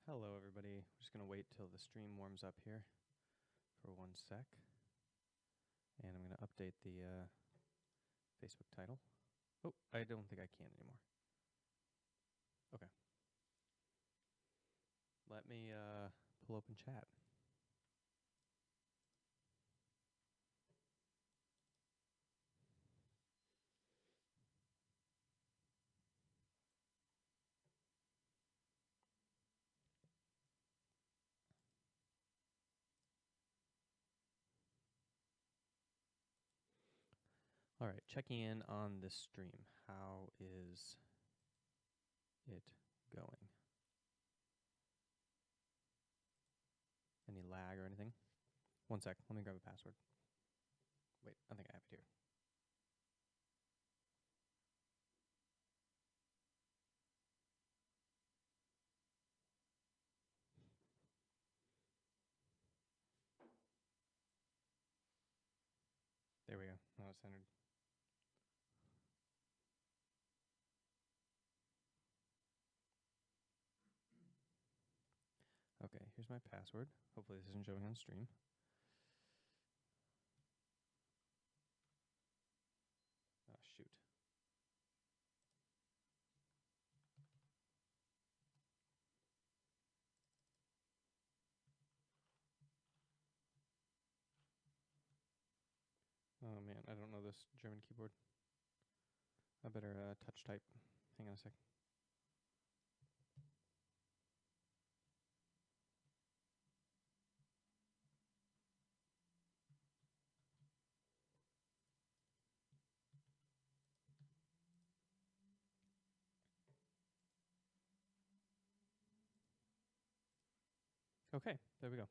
Hello, everybody. We're just going to wait till the stream warms up here for 1 sec. And I'm going to update the Facebook title. Oh, I don't think I can anymore. Okay. Let me pull open chat. All right, checking in on this stream. How is it going? Any lag or anything? 1 sec. Let me grab a password. Wait, I think I have it here. There we go. Now it's centered. Okay, here's my password. Hopefully this isn't showing on stream. Oh, shoot. Oh, man, I don't know this German keyboard. I better touch type. Hang on a sec. Okay, there we go.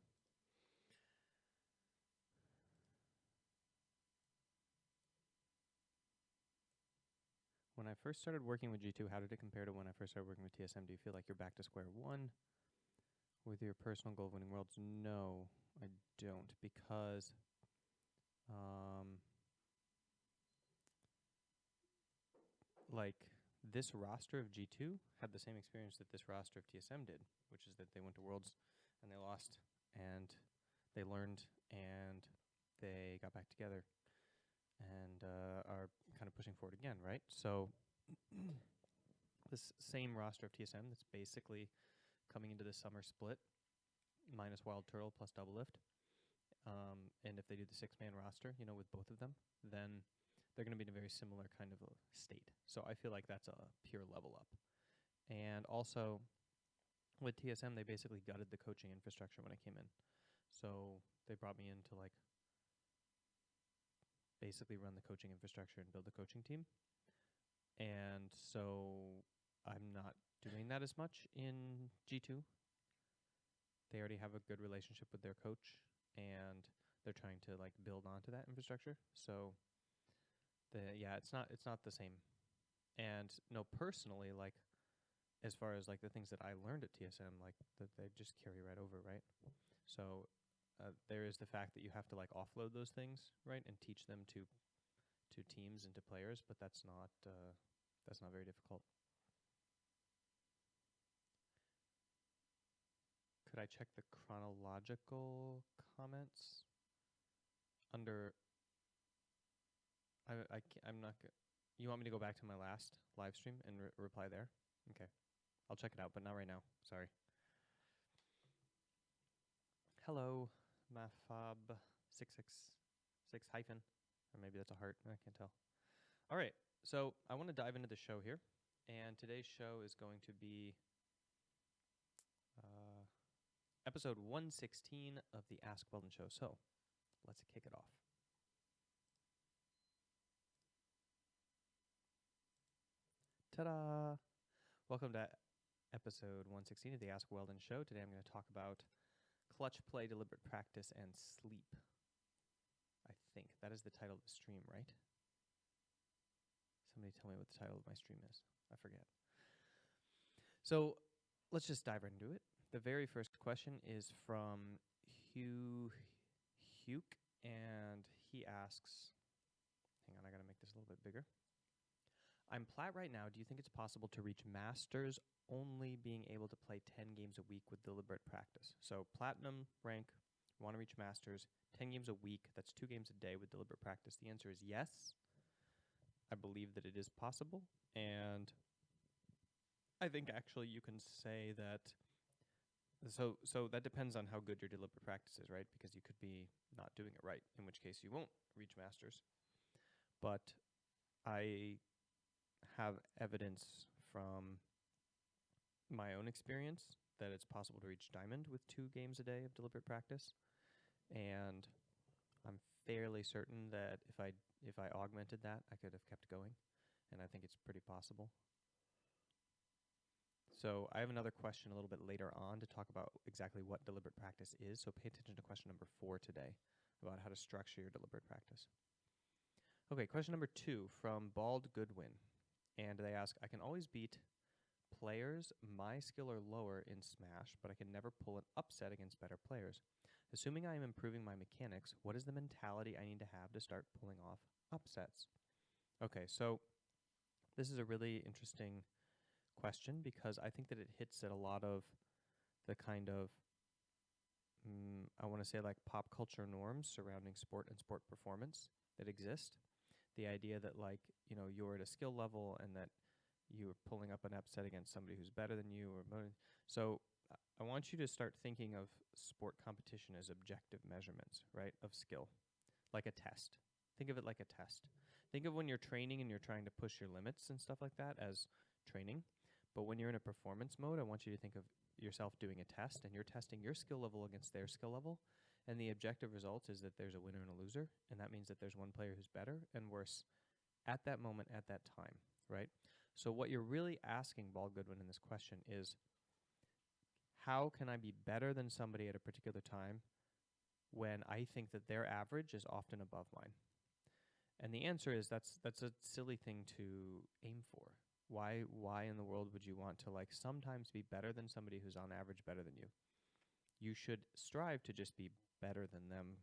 When I first started working with G2, how did it compare to when I first started working with TSM? Do you feel like you're back to square one with your personal goal of winning worlds? No, I don't, because like this roster of G2 had the same experience that this roster of TSM did, which is that they went to worlds and they lost and they learned and they got back together and are kind of pushing forward again, right? So this same roster of TSM that's basically coming into the summer split, minus Wild Turtle plus Double Lift. And if they do the 6-man roster, with both of them, then they're going to be in a very similar kind of a state. So I feel like that's a pure level up. And also, with TSM, they basically gutted the coaching infrastructure when I came in. So they brought me in to basically run the coaching infrastructure and build the coaching team. And so I'm not doing that as much in G2. They already have a good relationship with their coach, and they're trying to build onto that infrastructure. So it's not the same. And no, personally, as far as the things that I learned at TSM, that they just carry right over, right? So there is the fact that you have to offload those things, right, and teach them to teams and to players, but that's not very difficult. Could I check the chronological comments under? I'm not. You want me to go back to my last live stream and reply there? Okay, I'll check it out, but not right now. Sorry. Hello, Mafab666 hyphen, or maybe that's a heart. I can't tell. All right, so I want to dive into the show here, and today's show is going to be episode 116 of the AskWeldon show. So let's kick it off. Ta-da! Welcome to episode 116 of the AskWeldon show. Today I'm going to talk about clutch play, deliberate practice, and sleep. I think that is the title of the stream, right? Somebody tell me what the title of my stream is. I forget. So let's just dive right into it. The very first question is from Hugh, and he asks, hang on, I got to make this a little bit bigger. I'm plat right now. Do you think it's possible to reach masters only being able to play 10 games a week with deliberate practice? So platinum rank, want to reach masters, 10 games a week. That's 2 games a day with deliberate practice. The answer is yes. I believe that it is possible. And I think actually you can say that. So that depends on how good your deliberate practice is, right? Because you could be not doing it right, in which case you won't reach masters. But I have evidence from my own experience that it's possible to reach diamond with 2 games a day of deliberate practice, and I'm fairly certain that if I augmented that, I could have kept going, and I think it's pretty possible. So I have another question a little bit later on to talk about exactly what deliberate practice is, so pay attention to question number 4 today about how to structure your deliberate practice. Okay, question number 2 from Bald Goodwin, and they ask, I can always beat players my skill or lower in Smash, but I can never pull an upset against better players. Assuming I am improving my mechanics, what is the mentality I need to have to start pulling off upsets? Okay, so this is a really interesting question because I think that it hits at a lot of the kind of, I want to say like pop culture norms surrounding sport and sport performance that exist. The idea that like, you know, you're at a skill level and that you're pulling up an upset against somebody who's better than you. So I want you to start thinking of sport competition as objective measurements, right, of skill, like a test. Think of it like a test. Think of when you're training and you're trying to push your limits and stuff like that as training. But when you're in a performance mode, I want you to think of yourself doing a test, and you're testing your skill level against their skill level. And the objective result is that there's a winner and a loser, and that means that there's one player who's better and worse at that moment, at that time, right? So what you're really asking, Bald Goodwin, in this question is, how can I be better than somebody at a particular time when I think that their average is often above mine? And the answer is that's a silly thing to aim for. Why in the world would you want to like sometimes be better than somebody who's on average better than you? You should strive to just be better than them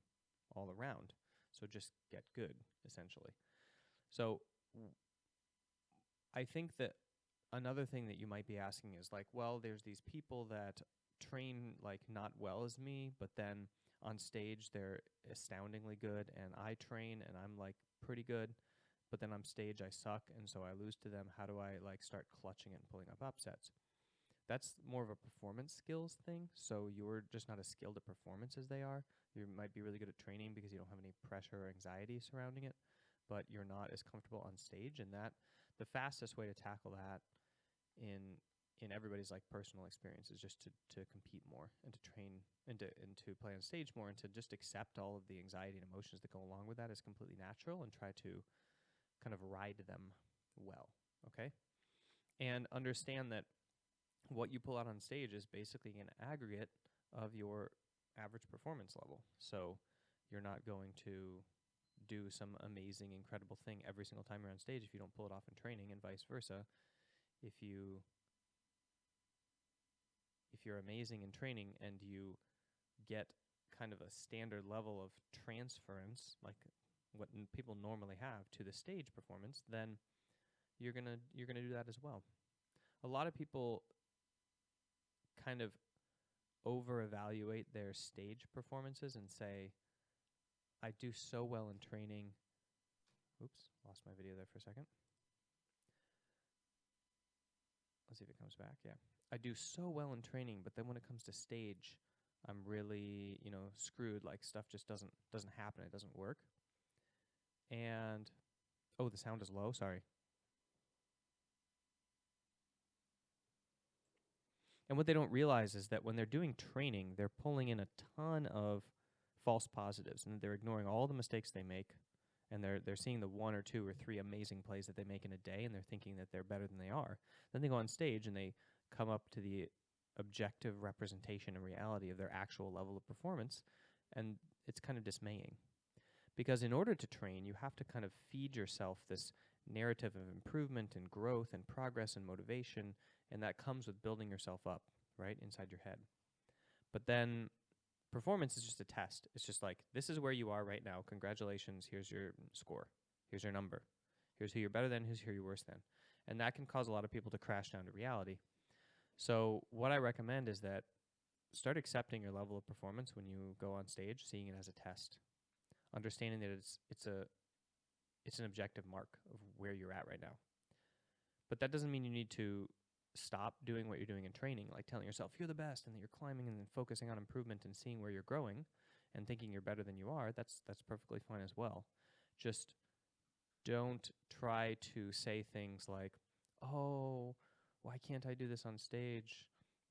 all around. So just get good, essentially. So I think that another thing that you might be asking is like, well, there's these people that train like not well as me, but then on stage they're astoundingly good, and I train and I'm like pretty good, but then on stage I suck, and so I lose to them. How do I like start clutching it and pulling up upsets? That's more of a performance skills thing. So you're just not as skilled at performance as they are. You might be really good at training because you don't have any pressure or anxiety surrounding it, but you're not as comfortable on stage. And that the fastest way to tackle that in everybody's like personal experience is just to compete more and to train and to play on stage more and to just accept all of the anxiety and emotions that go along with that as completely natural and try to kind of ride them well, okay? And understand that what you pull out on stage is basically an aggregate of your average performance level. So you're not going to do some amazing, incredible thing every single time you're on stage if you don't pull it off in training, and vice versa. If you're amazing in training and you get kind of a standard level of transference, like what people normally have to the stage performance, then you're gonna do that as well. A lot of people kind of over-evaluate their stage performances and say, I do so well in training. Oops, lost my video there for a second. Let's see if it comes back. Yeah. I do so well in training, but then when it comes to stage, I'm really, screwed. Like stuff just doesn't happen. It doesn't work. And oh, the sound is low. Sorry. And what they don't realize is that when they're doing training, they're pulling in a ton of false positives, and they're ignoring all the mistakes they make, and they're seeing the 1 or 2 or 3 amazing plays that they make in a day, and they're thinking that they're better than they are. Then they go on stage and they come up to the objective representation and reality of their actual level of performance, and it's kind of dismaying. Because in order to train, you have to kind of feed yourself this narrative of improvement and growth and progress and motivation, and that comes with building yourself up, right, inside your head. But then performance is just a test. It's just like, this is where you are right now. Congratulations. Here's your score. Here's your number. Here's who you're better than, here's who you're worse than. And that can cause a lot of people to crash down to reality. So what I recommend is that start accepting your level of performance when you go on stage, seeing it as a test, understanding that it's an objective mark of where you're at right now. But that doesn't mean you need to stop doing what you're doing in training, like telling yourself you're the best and that you're climbing and then focusing on improvement and seeing where you're growing and thinking you're better than you are. That's perfectly fine as well. Just don't try to say things like, oh, why can't I do this on stage?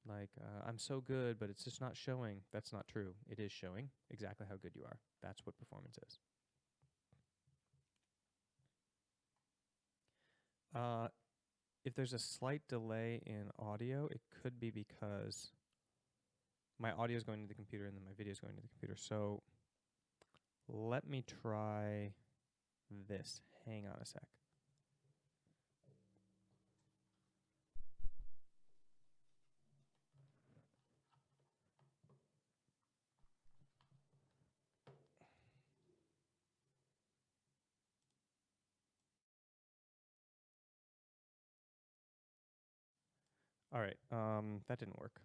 Like, I'm so good, but it's just not showing. That's not true. It is showing exactly how good you are. That's what performance is. If there's a slight delay in audio, it could be because my audio is going to the computer and then my video is going to the computer. So let me try this. Hang on a sec. All right, that didn't work.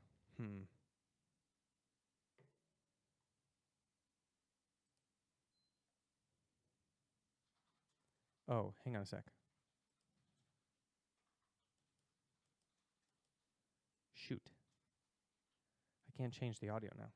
Oh, hang on a sec. Shoot. I can't change the audio now.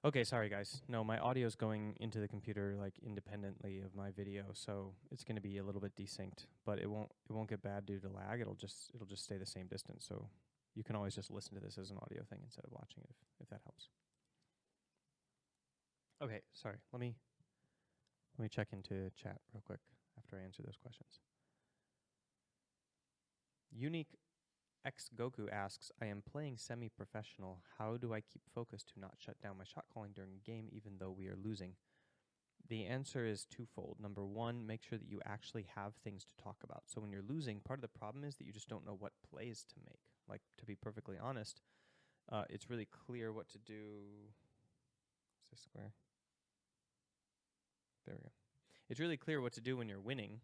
Okay, sorry guys. No, my audio is going into the computer like independently of my video, so it's going to be a little bit desynced, but it won't get bad due to lag. It'll just stay the same distance. So you can always just listen to this as an audio thing instead of watching it if that helps. Okay, sorry. Let me check into chat real quick after I answer those questions. Unique X Goku asks, I am playing semi-professional. How do I keep focused to not shut down my shot calling during a game even though we are losing? The answer is twofold. Number one, make sure that you actually have things to talk about. So when you're losing, part of the problem is that you just don't know what plays to make. Like, to be perfectly honest, it's really clear what to do. Is this square? There we go. It's really clear what to do when you're winning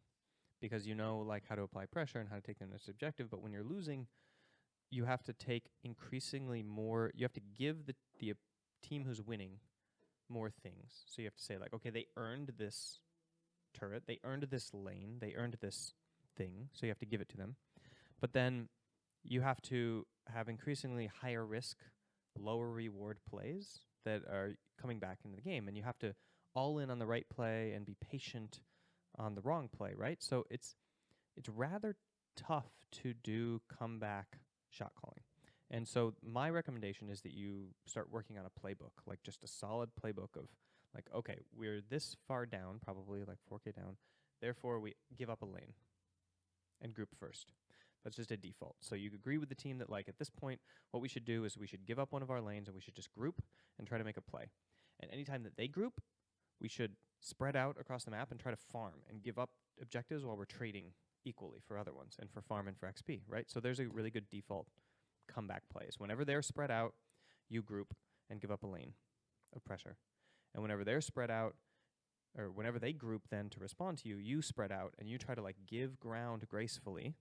because you know like how to apply pressure and how to take the next objective. But when you're losing, you have to take increasingly more. You have to give the team who's winning more things. So you have to say like, okay, they earned this turret, they earned this lane, they earned this thing. So you have to give it to them. But then you have to have increasingly higher risk, lower reward plays that are coming back into the game. And you have to all in on the right play and be patient on the wrong play, right? So it's rather tough to do comeback shot calling. And so my recommendation is that you start working on a playbook, like just a solid playbook of like, okay, we're this far down, probably like 4K down. Therefore, we give up a lane and group first. That's just a default. So you agree with the team that like at this point, what we should do is we should give up one of our lanes and we should just group and try to make a play. And anytime that they group, we should spread out across the map and try to farm and give up objectives while we're trading equally for other ones and for farm and for XP, right? So there's a really good default comeback plays. Whenever they're spread out, you group and give up a lane of pressure. And whenever they're spread out, or whenever they group then to respond to you, you spread out and you try to like give ground gracefully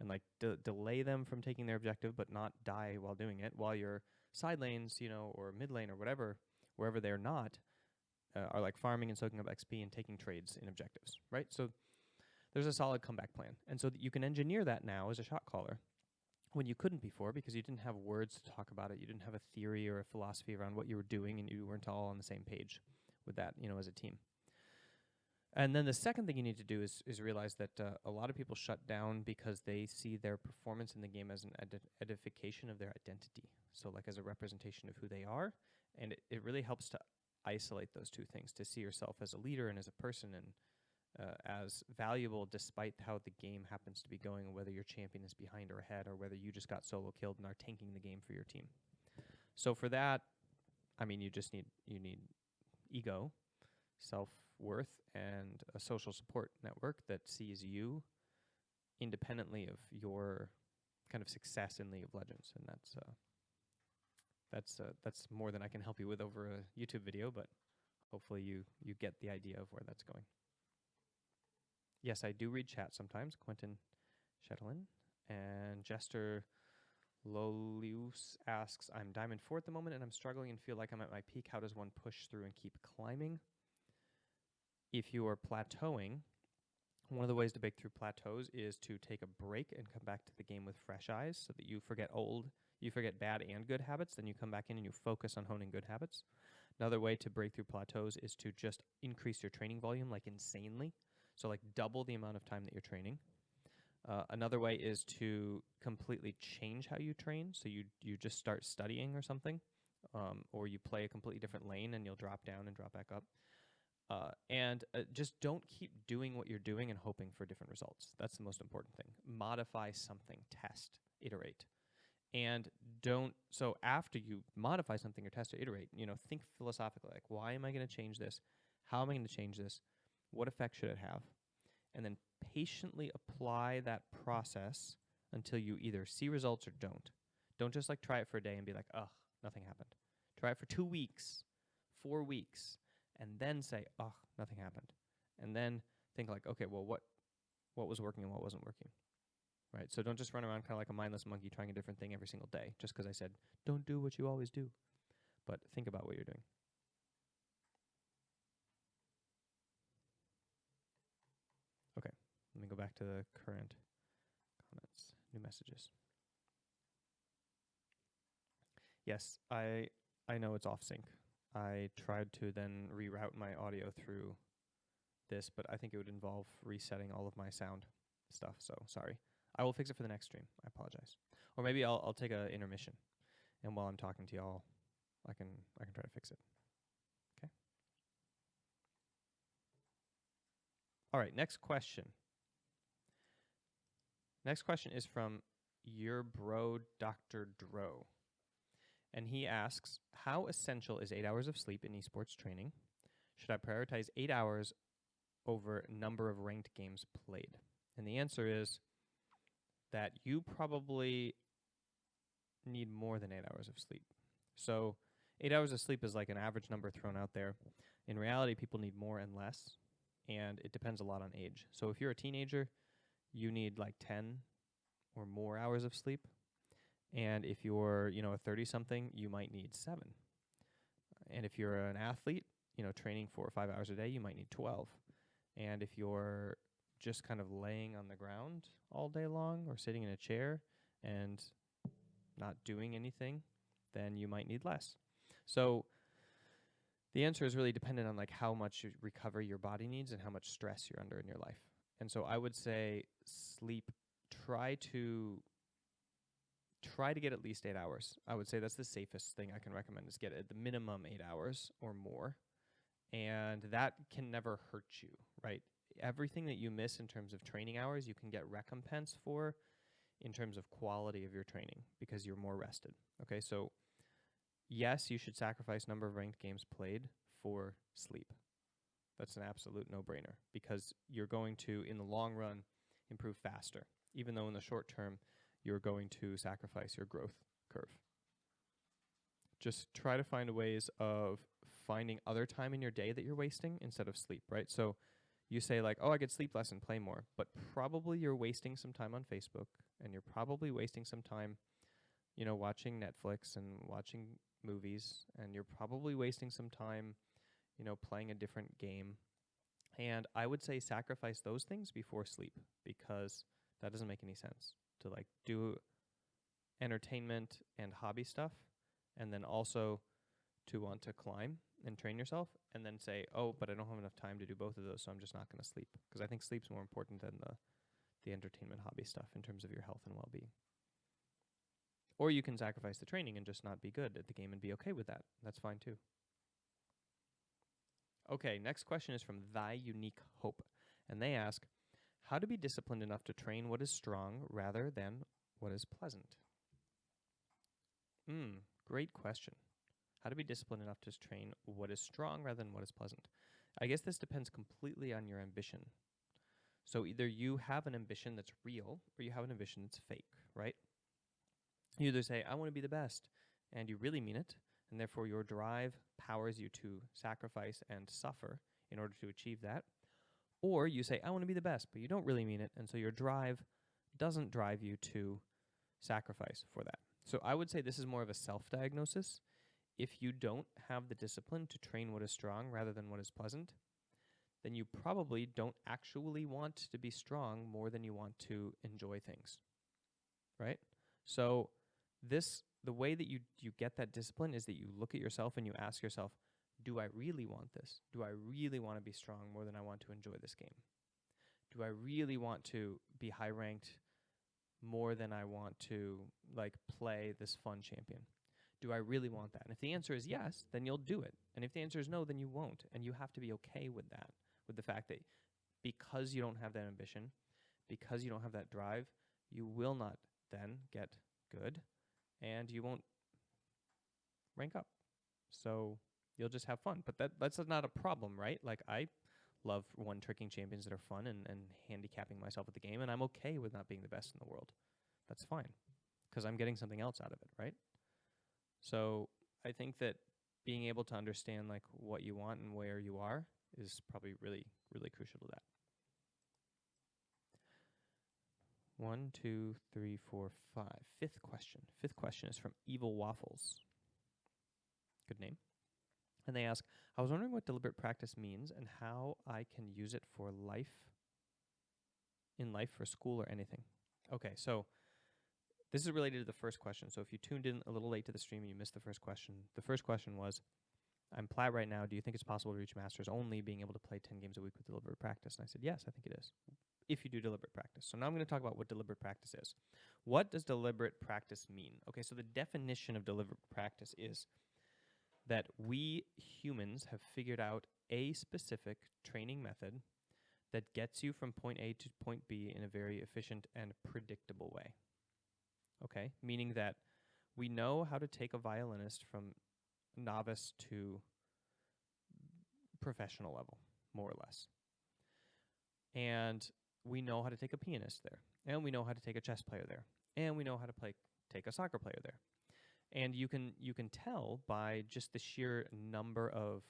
and like delay them from taking their objective but not die while doing it, while your side lanes, you know, or mid lane or whatever, wherever they're not, are like farming and soaking up XP and taking trades in objectives, right? So there's a solid comeback plan. And so that you can engineer that now as a shot caller when you couldn't before because you didn't have words to talk about it. You didn't have a theory or a philosophy around what you were doing and you weren't all on the same page with that, you know, as a team. And then the second thing you need to do is realize that a lot of people shut down because they see their performance in the game as an edification of their identity. So like as a representation of who they are. And it really helps to isolate those two things, to see yourself as a leader and as a person and as valuable despite how the game happens to be going, and whether your champion is behind or ahead, or whether you just got solo killed and are tanking the game for your team. So for that, I mean, you need ego, self-worth, and a social support network that sees you independently of your kind of success in League of Legends, and that's more than I can help you with over a YouTube video, but hopefully you get the idea of where that's going. Yes, I do read chat sometimes. Quentin Shetlin and Jester Lolius asks, I'm Diamond 4 at the moment and I'm struggling and feel like I'm at my peak. How does one push through and keep climbing? If you are plateauing, one of the ways to break through plateaus is to take a break and come back to the game with fresh eyes so that you forget bad and good habits, then you come back in and you focus on honing good habits. Another way to break through plateaus is to just increase your training volume like insanely. So like double the amount of time that you're training. Another way is to completely change how you train. So you just start studying or something, or you play a completely different lane and you'll drop down and drop back up. And just don't keep doing what you're doing and hoping for different results. That's the most important thing. Modify something, test, iterate. And so after you modify something or test or iterate, think philosophically, like, why am I going to change this? How am I going to change this? What effect should it have? And then patiently apply that process until you either see results or don't. Don't just try it for a day and be like, ugh, nothing happened. Try it for 2 weeks, 4 weeks, and then say, ugh, nothing happened. And then think okay, well, what was working and what wasn't working? Right? So don't just run around kind of like a mindless monkey trying a different thing every single day just because I said, don't do what you always do. But think about what you're doing. Okay, let me go back to the current comments, new messages. Yes, I know it's off sync. I tried to then reroute my audio through this, but I think it would involve resetting all of my sound stuff, so sorry. I will fix it for the next stream. I apologize. Or maybe I'll take an intermission, and while I'm talking to y'all, I can try to fix it. Okay. All right. Next question. Next question is from your bro, Dr. Dro, and he asks, "How essential is 8 hours of sleep in esports training? Should I prioritize 8 hours over number of ranked games played?" And the answer is that you probably need more than 8 hours of sleep. So 8 hours of sleep is like an average number thrown out there. In reality, people need more and less, and it depends a lot on age. So if you're a teenager, you need 10 or more hours of sleep. And if you're, a 30-something, you might need 7. And if you're an athlete, training 4 or 5 hours a day, you might need 12. And if you're just kind of laying on the ground all day long or sitting in a chair and not doing anything, then you might need less. So the answer is really dependent on how much recovery your body needs and how much stress you're under in your life. And so I would say sleep, try to get at least 8 hours. I would say that's the safest thing I can recommend, is get at the minimum 8 hours or more. And that can never hurt you, right? Everything that you miss in terms of training hours, you can get recompense for in terms of quality of your training because you're more rested. Okay, so yes, you should sacrifice number of ranked games played for sleep. That's an absolute no-brainer because you're going to, in the long run, improve faster, even though in the short term, you're going to sacrifice your growth curve. Just try to find ways of finding other time in your day that you're wasting instead of sleep, right? So you say oh, I could sleep less and play more, but probably you're wasting some time on Facebook, and you're probably wasting some time, watching Netflix and watching movies, and you're probably wasting some time, playing a different game. And I would say sacrifice those things before sleep because that doesn't make any sense to do entertainment and hobby stuff and then also to want to climb and train yourself and then say, oh, but I don't have enough time to do both of those, so I'm just not going to sleep. Because I think sleep's more important than the entertainment hobby stuff in terms of your health and well-being. Or you can sacrifice the training and just not be good at the game and be okay with that. That's fine too. Okay, next question is from Thy Unique Hope. And they ask, how to be disciplined enough to train what is strong rather than what is pleasant? Great question. How to be disciplined enough to train what is strong rather than what is pleasant? I guess this depends completely on your ambition. So either you have an ambition that's real or you have an ambition that's fake, right? You either say, I want to be the best, and you really mean it, and therefore your drive powers you to sacrifice and suffer in order to achieve that. Or you say, I want to be the best, but you don't really mean it, and so your drive doesn't drive you to sacrifice for that. So I would say this is more of a self-diagnosis. If you don't have the discipline to train what is strong rather than what is pleasant, then you probably don't actually want to be strong more than you want to enjoy things, right? So the way that you get that discipline is that you look at yourself and you ask yourself, do I really want this? Do I really want to be strong more than I want to enjoy this game? Do I really want to be high ranked more than I want to play this fun champion? Do I really want that? And if the answer is yes, then you'll do it. And if the answer is no, then you won't. And you have to be okay with that, with the fact that because you don't have that ambition, because you don't have that drive, you will not then get good and you won't rank up. So you'll just have fun. But that's not a problem, right? Like, I love one-tricking champions that are fun and handicapping myself at the game, and I'm okay with not being the best in the world. That's fine, because I'm getting something else out of it, right? So I think that being able to understand what you want and where you are is probably really, really crucial to that. 1, 2, 3, 4, 5. Fifth question is from Evil Waffles. Good name. And they ask, I was wondering what deliberate practice means and how I can use it for life, for school or anything. Okay, so this is related to the first question. So if you tuned in a little late to the stream and you missed the first question was, I'm plat right now. Do you think it's possible to reach masters only being able to play 10 games a week with deliberate practice? And I said, yes, I think it is, if you do deliberate practice. So now I'm going to talk about what deliberate practice is. What does deliberate practice mean? Okay, so the definition of deliberate practice is that we humans have figured out a specific training method that gets you from point A to point B in a very efficient and predictable way. Okay, meaning that we know how to take a violinist from novice to professional level, more or less. And we know how to take a pianist there. And we know how to take a chess player there. And we know how to take a soccer player there. And you can tell by just the sheer number of,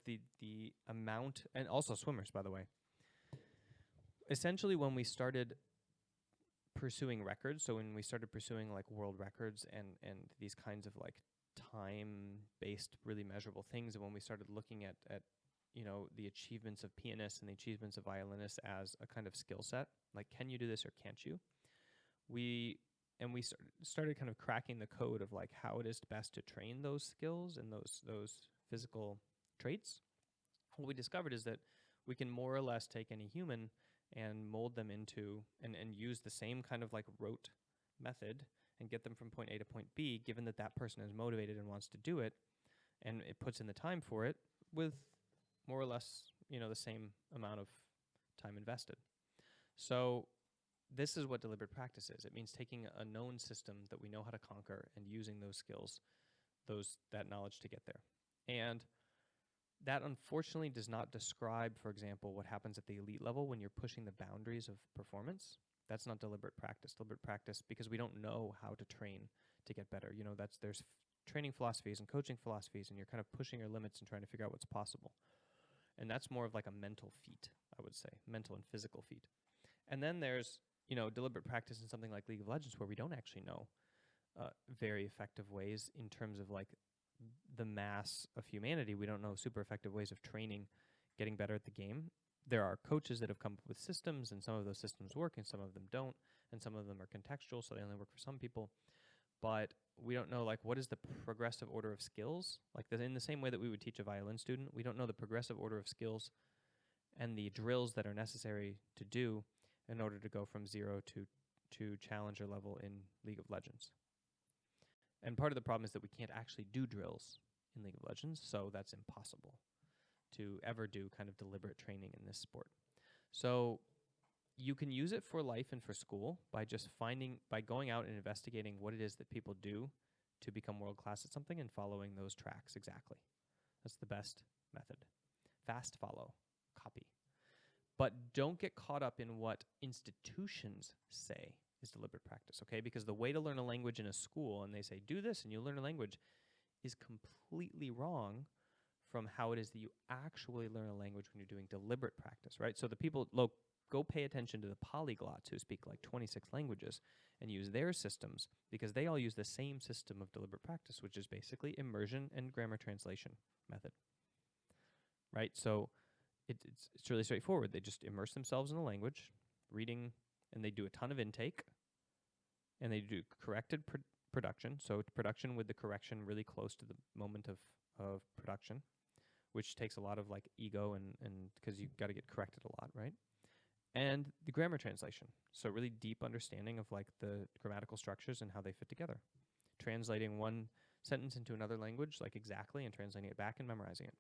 the amount, and also swimmers, by the way. Essentially, when we started pursuing records, so when we started pursuing world records and these kinds of time-based, really measurable things, and when we started looking at the achievements of pianists and the achievements of violinists as a kind of skill set, can you do this or can't you? We started kind of cracking the code of how it is best to train those skills and those physical traits. What we discovered is that we can more or less take any human and mold them into and use the same kind of rote method and get them from point A to point B, given that that person is motivated and wants to do it, and it puts in the time for it with more or less the same amount of time invested. So this is what deliberate practice is. It means taking a known system that we know how to conquer and using those skills, that knowledge to get there. And that unfortunately does not describe, for example, what happens at the elite level when you're pushing the boundaries of performance. That's not deliberate practice. Deliberate practice, because we don't know how to train to get better. There's training philosophies and coaching philosophies, and you're kind of pushing your limits and trying to figure out what's possible. And that's more of a mental feat, I would say, mental and physical feat. And then there's deliberate practice in something like League of Legends, where we don't actually know very effective ways in terms of the mass of humanity. We don't know super effective ways of training, getting better at the game. There are coaches that have come up with systems, and some of those systems work and some of them don't, and some of them are contextual, so they only work for some people. But we don't know what is the progressive order of skills. In the same way that we would teach a violin student, we don't know the progressive order of skills and the drills that are necessary to do in order to go from 0 to challenger level in League of Legends. And part of the problem is that we can't actually do drills in League of Legends, so that's impossible to ever do kind of deliberate training in this sport. So you can use it for life and for school by just by going out and investigating what it is that people do to become world-class at something and following those tracks exactly. That's the best method. Fast follow, copy. But don't get caught up in what institutions say is deliberate practice, okay? Because the way to learn a language in a school, and they say, do this and you'll learn a language, is completely wrong from how it is that you actually learn a language when you're doing deliberate practice, right? So the people, go pay attention to the polyglots who speak like 26 languages and use their systems, because they all use the same system of deliberate practice, which is basically immersion and grammar translation method, right? So it's really straightforward. They just immerse themselves in the language, reading, and they do a ton of intake, and they do corrected production. So production with the correction really close to the moment of production, which takes a lot of like ego and because you got to get corrected a lot, right? And the grammar translation. So really deep understanding of like the grammatical structures and how they fit together. Translating one sentence into another language like exactly and translating it back and memorizing it.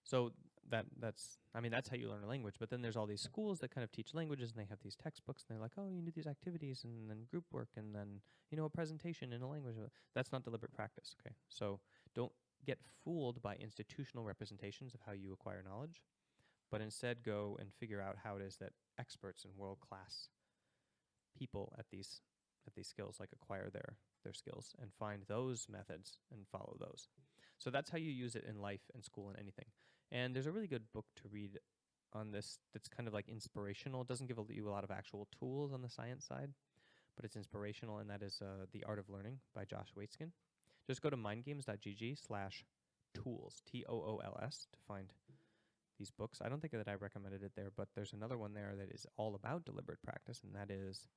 So that's how you learn a language. But then there's all these schools that kind of teach languages, and they have these textbooks, and they're like, oh, you do these activities and then group work and then, a presentation in a language. That's not deliberate practice, okay? So don't get fooled by institutional representations of how you acquire knowledge, but instead go and figure out how it is that experts and world-class people at these skills like acquire their skills, and find those methods and follow those. So that's how you use it in life and school and anything. And there's a really good book to read on this that's kind of like inspirational. It doesn't give you a lot of actual tools on the science side, but it's inspirational, and that is The Art of Learning by Josh Waitzkin. Just go to mindgames.gg/tools, TOOLS, to find these books. I don't think that I recommended it there, but there's another one there that is all about deliberate practice, and that is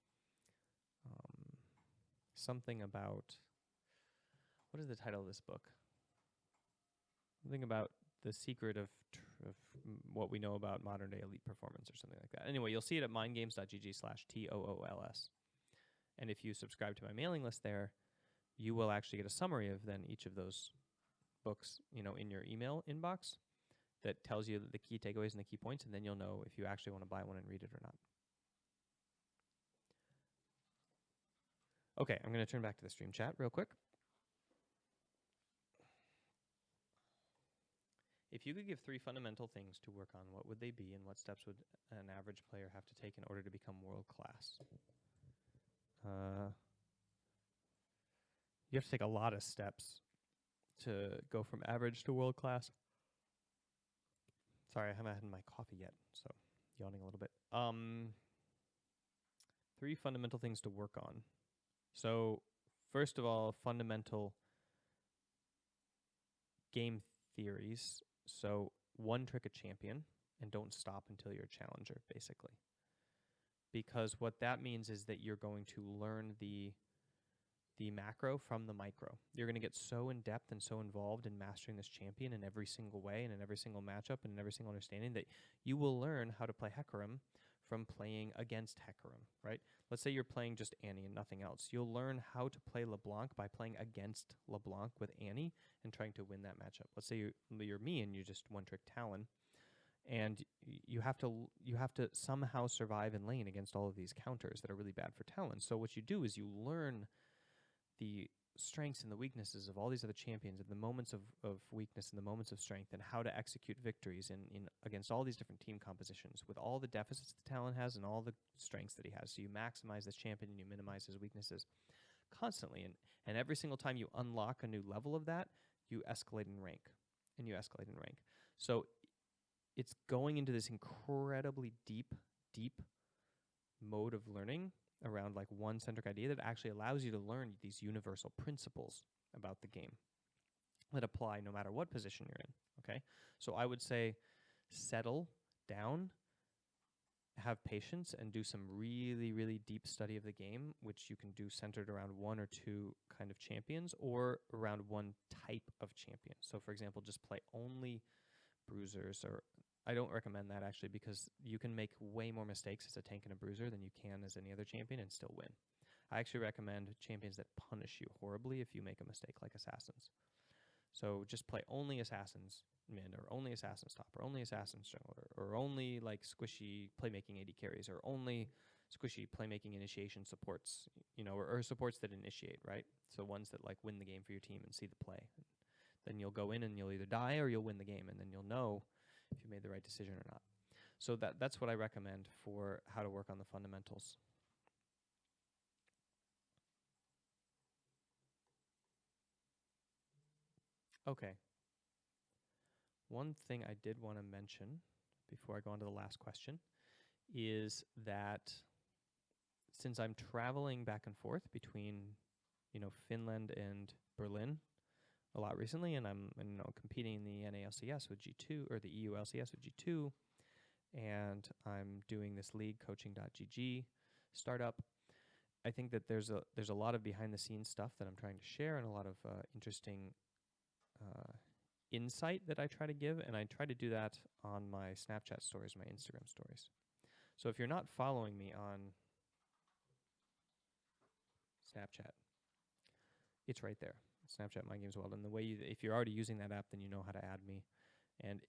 something about, what is the title of this book? Something about the secret of what we know about modern day elite performance or something like that. Anyway, you'll see it at mindgames.gg/TOOLS. And if you subscribe to my mailing list there, you will actually get a summary of then each of those books, in your email inbox that tells you the key takeaways and the key points, and then you'll know if you actually want to buy one and read it or not. Okay, I'm going to turn back to the stream chat real quick. If you could give 3 fundamental things to work on, what would they be, and what steps would an average player have to take in order to become world class? You have to take a lot of steps to go from average to world class. Sorry, I haven't had my coffee yet, so yawning a little bit. 3 fundamental things to work on. So, first of all, fundamental game theories. So, one trick a champion, and don't stop until you're a challenger, basically. Because what that means is that you're going to learn the macro from the micro. You're going to get so in depth and so involved in mastering this champion in every single way and in every single matchup and in every single understanding that you will learn how to play Hecarim from playing against Hecarim, right? Let's say you're playing just Annie and nothing else. You'll learn how to play LeBlanc by playing against LeBlanc with Annie and trying to win that matchup. Let's say you're me and you just one-trick Talon, and you have to somehow survive in lane against all of these counters that are really bad for Talon. So what you do is you learn the strengths and the weaknesses of all these other champions, and the moments of weakness and the moments of strength, and how to execute victories in against all these different team compositions with all the deficits the Talon has and all the strengths that he has. So you maximize this champion and you minimize his weaknesses constantly. And every single time you unlock a new level of that, you escalate in rank. So it's going into this incredibly deep mode of learning around like one centric idea that actually allows you to learn these universal principles about the game that apply no matter what position you're in, okay? So I would say settle down, have patience, and do some really, really deep study of the game, which you can do centered around 1 or 2 kind of champions or around one type of champion. So for example, just play only bruisers, or I don't recommend that actually, because you can make way more mistakes as a tank and a bruiser than you can as any other champion and still win. I actually recommend champions that punish you horribly if you make a mistake, like assassins. So just play only assassins mid, or only assassins top, or only assassins jungler, or only like squishy playmaking AD carries, or only squishy playmaking initiation supports, or supports that initiate, right? So ones that like win the game for your team and see the play. Then you'll go in and you'll either die or you'll win the game, and then you'll know if you made the right decision or not. So that's what I recommend for how to work on the fundamentals. Okay. One thing I did want to mention before I go on to the last question is that since I'm traveling back and forth between, Finland and Berlin a lot recently, and I'm competing in the NALCS with G2 or the EU LCS with G2, and I'm doing this league coaching.gg startup. I think that there's a lot of behind the scenes stuff that I'm trying to share, and a lot of interesting insight that I try to give, and I try to do that on my Snapchat stories, my Instagram stories. So if you're not following me on Snapchat, it's right there. Snapchat MindGamesWeldon. The way if you're already using that app, then you know how to add me. And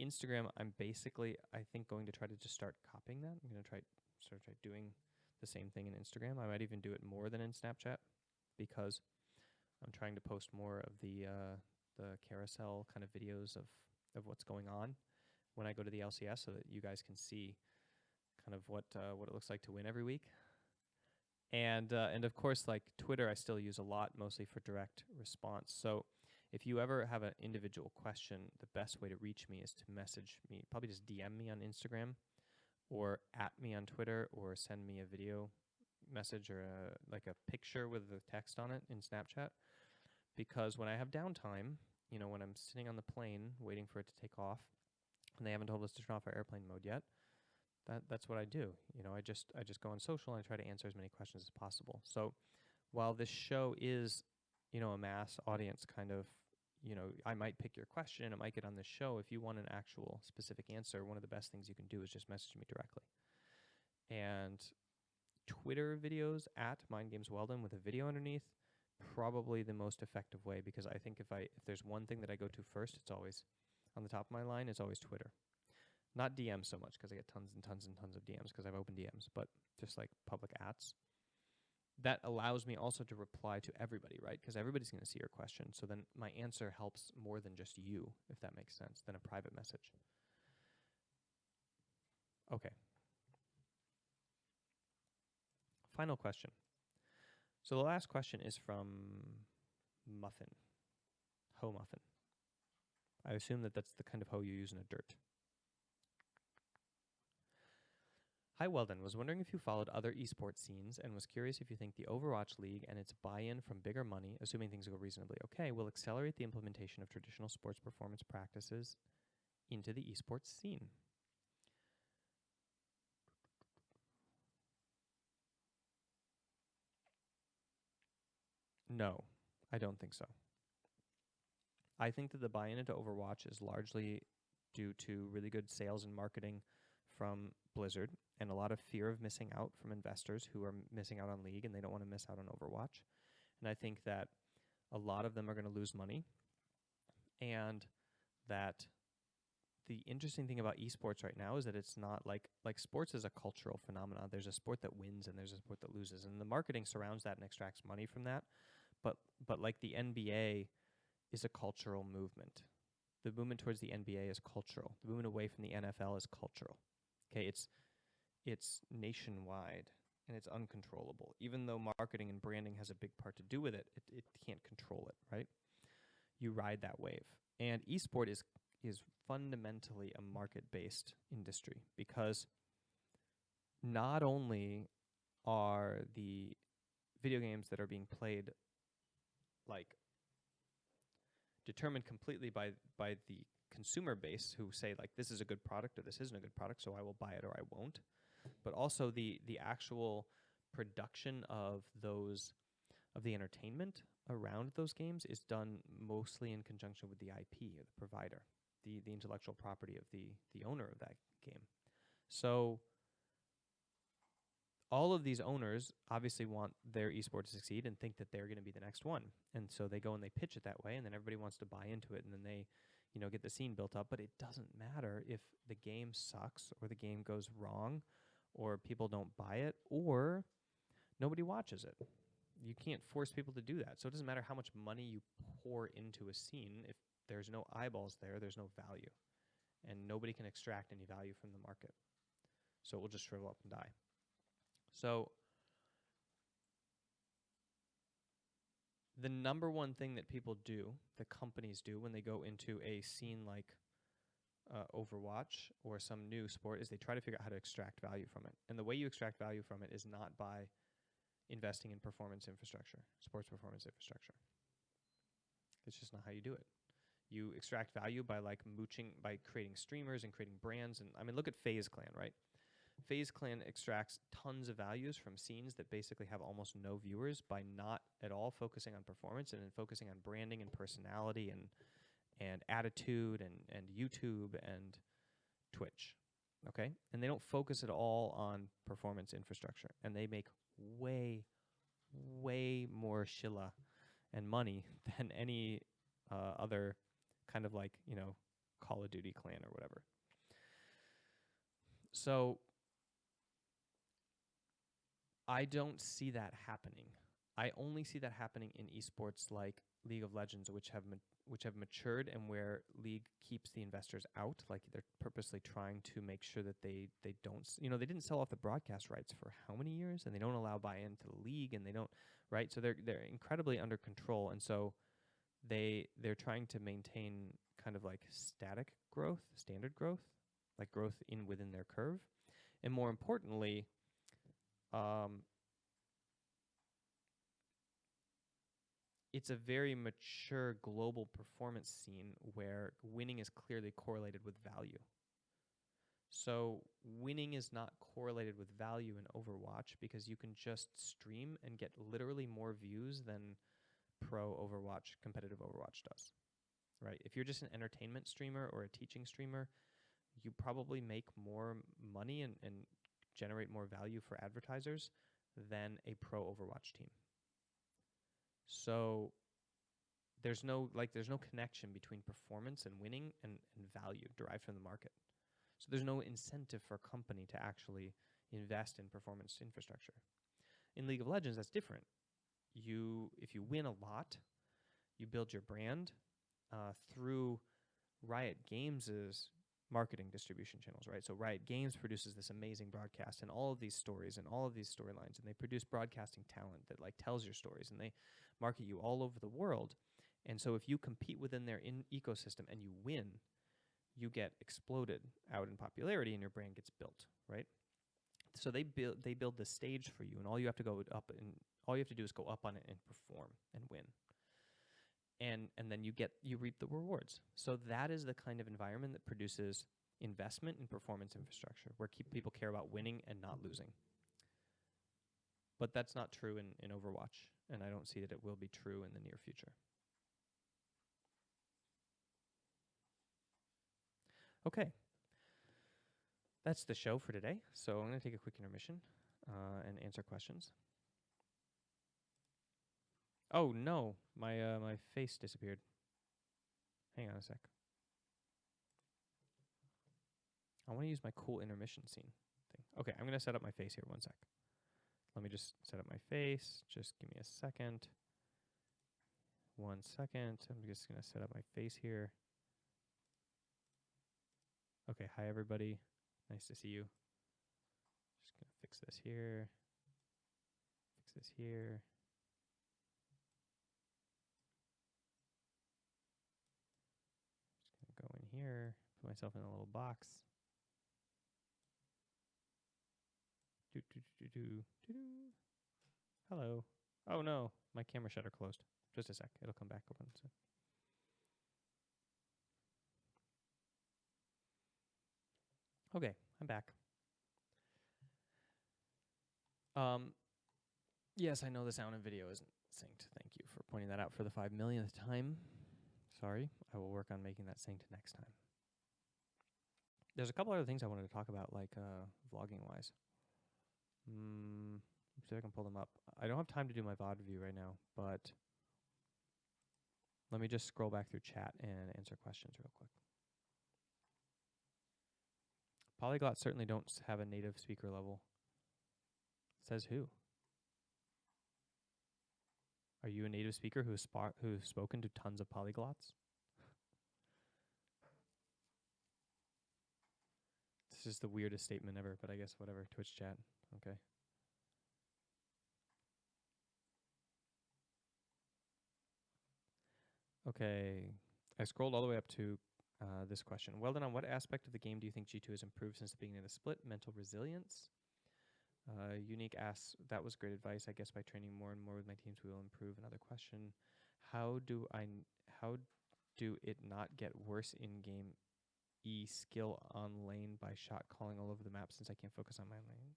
Instagram, I'm basically, I think, going to try to just start copying that. I'm going to try doing the same thing in Instagram. I might even do it more than in Snapchat because I'm trying to post more of the carousel kind of videos of what's going on when I go to the LCS, so that you guys can see kind of what it looks like to win every week. And of course, like Twitter, I still use a lot, mostly for direct response. So if you ever have an individual question, the best way to reach me is to message me. Probably just DM me on Instagram, or at me on Twitter, or send me a video message or like a picture with the text on it in Snapchat. Because when I have downtime, when I'm sitting on the plane waiting for it to take off, and they haven't told us to turn off our airplane mode yet, that's what I do. I just go on social and I try to answer as many questions as possible. So while this show is, a mass audience kind of, I might pick your question, it might get on this show. If you want an actual specific answer, one of the best things you can do is just message me directly. And Twitter videos at MindGamesWeldon with a video underneath, probably the most effective way, because I think if there's one thing that I go to first, it's always on the top of my line, is always Twitter. Not DMs so much, because I get tons and tons and tons of DMs because I've opened DMs, but just like public ats. That allows me also to reply to everybody, right? Because everybody's going to see your question. So then my answer helps more than just you, if that makes sense, than a private message. Okay. Final question. So the last question is from Muffin. Ho Muffin. I assume that that's the kind of hoe you use in a dirt. Hi, Weldon. Was wondering if you followed other esports scenes and was curious if you think the Overwatch League and its buy-in from bigger money, assuming things go reasonably okay, will accelerate the implementation of traditional sports performance practices into the esports scene. No, I don't think so. I think that the buy-in into Overwatch is largely due to really good sales and marketing from Blizzard, and a lot of fear of missing out from investors who are missing out on League and they don't want to miss out on Overwatch. And I think that a lot of them are going to lose money, and that the interesting thing about esports right now is that it's not like sports is a cultural phenomenon. There's a sport that wins and there's a sport that loses, and the marketing surrounds that and extracts money from that. But like the NBA is a cultural movement. The movement towards the NBA is cultural. The movement away from the NFL is cultural. Okay, it's nationwide and it's uncontrollable. Even though marketing and branding has a big part to do with it, it can't control it, right? You ride that wave. And esport is fundamentally a market-based industry, because not only are the video games that are being played like determined completely by the consumer base, who say like this is a good product or this isn't a good product, so I will buy it or I won't, but also the actual production of the entertainment around those games is done mostly in conjunction with the IP or the provider, the intellectual property of the owner of that game. So all of these owners obviously want their esport to succeed and think that they're going to be the next one. And so they go and they pitch it that way, and then everybody wants to buy into it, and then they, get the scene built up. But it doesn't matter if the game sucks or the game goes wrong or people don't buy it or nobody watches it. You can't force people to do that. So it doesn't matter how much money you pour into a scene. If there's no eyeballs there, there's no value. And nobody can extract any value from the market. So it will just shrivel up and die. So the number one thing that people do, the companies do when they go into a scene like Overwatch or some new sport, is they try to figure out how to extract value from it. And the way you extract value from it is not by investing in performance infrastructure, sports performance infrastructure. It's just not how you do it. You extract value by like mooching, by creating streamers and creating brands. And I mean, look at FaZe Clan, right? FaZe Clan extracts tons of values from scenes that basically have almost no viewers by not at all focusing on performance and then focusing on branding and personality and attitude and YouTube and Twitch. Okay? And they don't focus at all on performance infrastructure. And they make way, way more shilla and money than any other kind of like, you know, Call of Duty clan or whatever. So I don't see that happening. I only see that happening in esports like League of Legends, which have matured and where League keeps the investors out. Like they're purposely trying to make sure that they don't, you know, they didn't sell off the broadcast rights for how many years, and they don't allow buy-in to the league, and they don't, right? So they're incredibly under control, and so they're trying to maintain kind of like static growth, standard growth, like growth within their curve, and more importantly, it's a very mature global performance scene where winning is clearly correlated with value. So winning is not correlated with value in Overwatch because you can just stream and get literally more views than pro Overwatch, competitive Overwatch does, right? If you're just an entertainment streamer or a teaching streamer, you probably make more money and generate more value for advertisers than a pro Overwatch team. So there's no connection between performance and winning and value derived from the market. So there's no incentive for a company to actually invest in performance infrastructure. In League of Legends, that's different. If you win a lot, you build your brand through Riot Games' marketing distribution channels, right? So Riot Games produces this amazing broadcast and all of these stories and all of these storylines, and they produce broadcasting talent that like tells your stories, and they market you all over the world. And so if you compete within their ecosystem and you win, you get exploded out in popularity and your brand gets built, right? So they build the stage for you, and all you have to do is go up on it and perform and win. And then you reap the rewards. So that is the kind of environment that produces investment in performance infrastructure, where people care about winning and not losing. But that's not true in Overwatch, and I don't see that it will be true in the near future. Okay. That's the show for today. So I'm going to take a quick intermission and answer questions. Oh no, my face disappeared. Hang on a sec. I want to use my cool intermission scene thing. Okay, I'm going to set up my face here. 1 sec. Let me just set up my face. Just give me a second. 1 second. I'm just going to set up my face here. Okay, hi everybody. Nice to see you. Just going to fix this here. Fix this here. Just going to go in here, put myself in a little box. Hello. Oh no, my camera shutter closed. Just a sec. It'll come back open soon. Okay, I'm back. Yes, I know the sound and video isn't synced. Thank you for pointing that out for the 5 millionth time. Sorry, I will work on making that synced next time. There's a couple other things I wanted to talk about, like vlogging-wise. Let's see if I can pull them up. I don't have time to do my VOD review right now, but let me just scroll back through chat and answer questions real quick. Polyglots certainly don't have a native speaker level. Says who? Are you a native speaker who's spoken to tons of polyglots? This is the weirdest statement ever, but I guess whatever. Twitch chat. Okay. Okay. I scrolled all the way up to this question. Weldon, on what aspect of the game do you think G2 has improved since the beginning of the split? Mental resilience? Unique asks, that was great advice. I guess by training more and more with my teams, we will improve. Another question. How do it not get worse in game skill on lane by shot calling all over the map since I can't focus on my lane?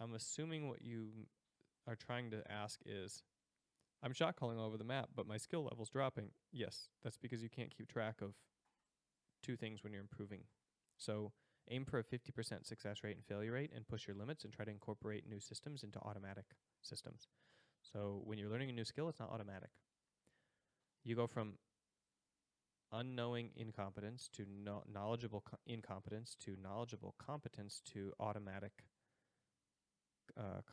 I'm assuming what you are trying to ask is, I'm shot calling all over the map, but my skill level's dropping. Yes, that's because you can't keep track of two things when you're improving. So aim for a 50% success rate and failure rate and push your limits and try to incorporate new systems into automatic systems. So when you're learning a new skill, it's not automatic. You go from unknowing incompetence to knowledgeable incompetence to knowledgeable competence to automatic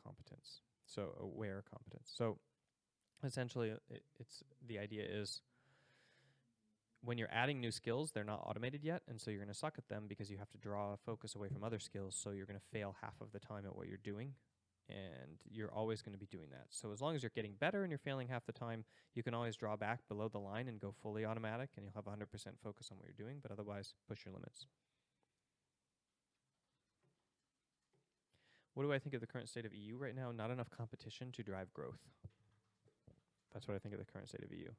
competence. So aware competence. So essentially, it's the idea is when you're adding new skills, they're not automated yet, and so you're going to suck at them because you have to draw focus away from other skills, so you're going to fail half of the time at what you're doing, and you're always going to be doing that. So as long as you're getting better and you're failing half the time, you can always draw back below the line and go fully automatic, and you'll have 100% focus on what you're doing, but otherwise, push your limits. What do I think of the current state of EU right now? Not enough competition to drive growth. That's what I think of the current state of EU.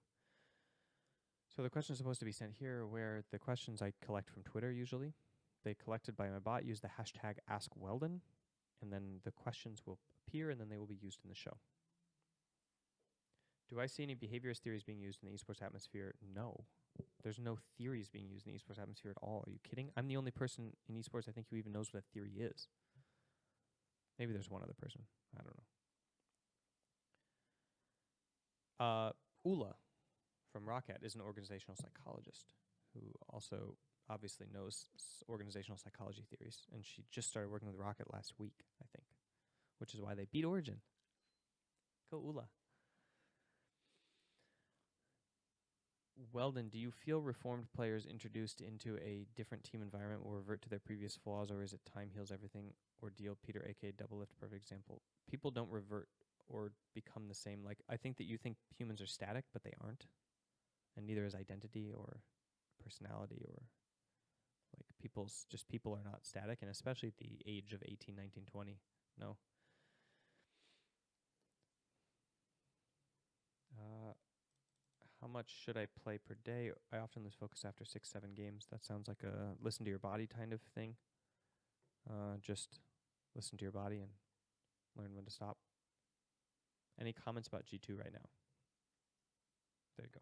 So the question is supposed to be sent here, where the questions I collect from Twitter usually. They collected by my bot, use the hashtag AskWeldon, and then the questions will appear and then they will be used in the show. Do I see any behaviorist theories being used in the esports atmosphere? No. There's no theories being used in the esports atmosphere at all. Are you kidding? I'm the only person in esports I think who even knows what a theory is. Maybe there's one other person. I don't know. Ula from Rocket is an organizational psychologist who also obviously knows organizational psychology theories, and she just started working with Rocket last week, I think, which is why they beat Origin. Go Ula. Weldon, do you feel reformed players introduced into a different team environment will revert to their previous flaws, or is it time heals everything ordeal? Peter, aka Double Lift, perfect example. People don't revert or become the same. Like, I think that you think humans are static, but they aren't. And neither is identity or personality, or like people are not static, and especially at the age of 18, 19, 20. No. How much should I play per day? I often lose focus after 6-7 games. That sounds like a listen to your body kind of thing. Just listen to your body and learn when to stop. Any comments about G2 right now? There you go.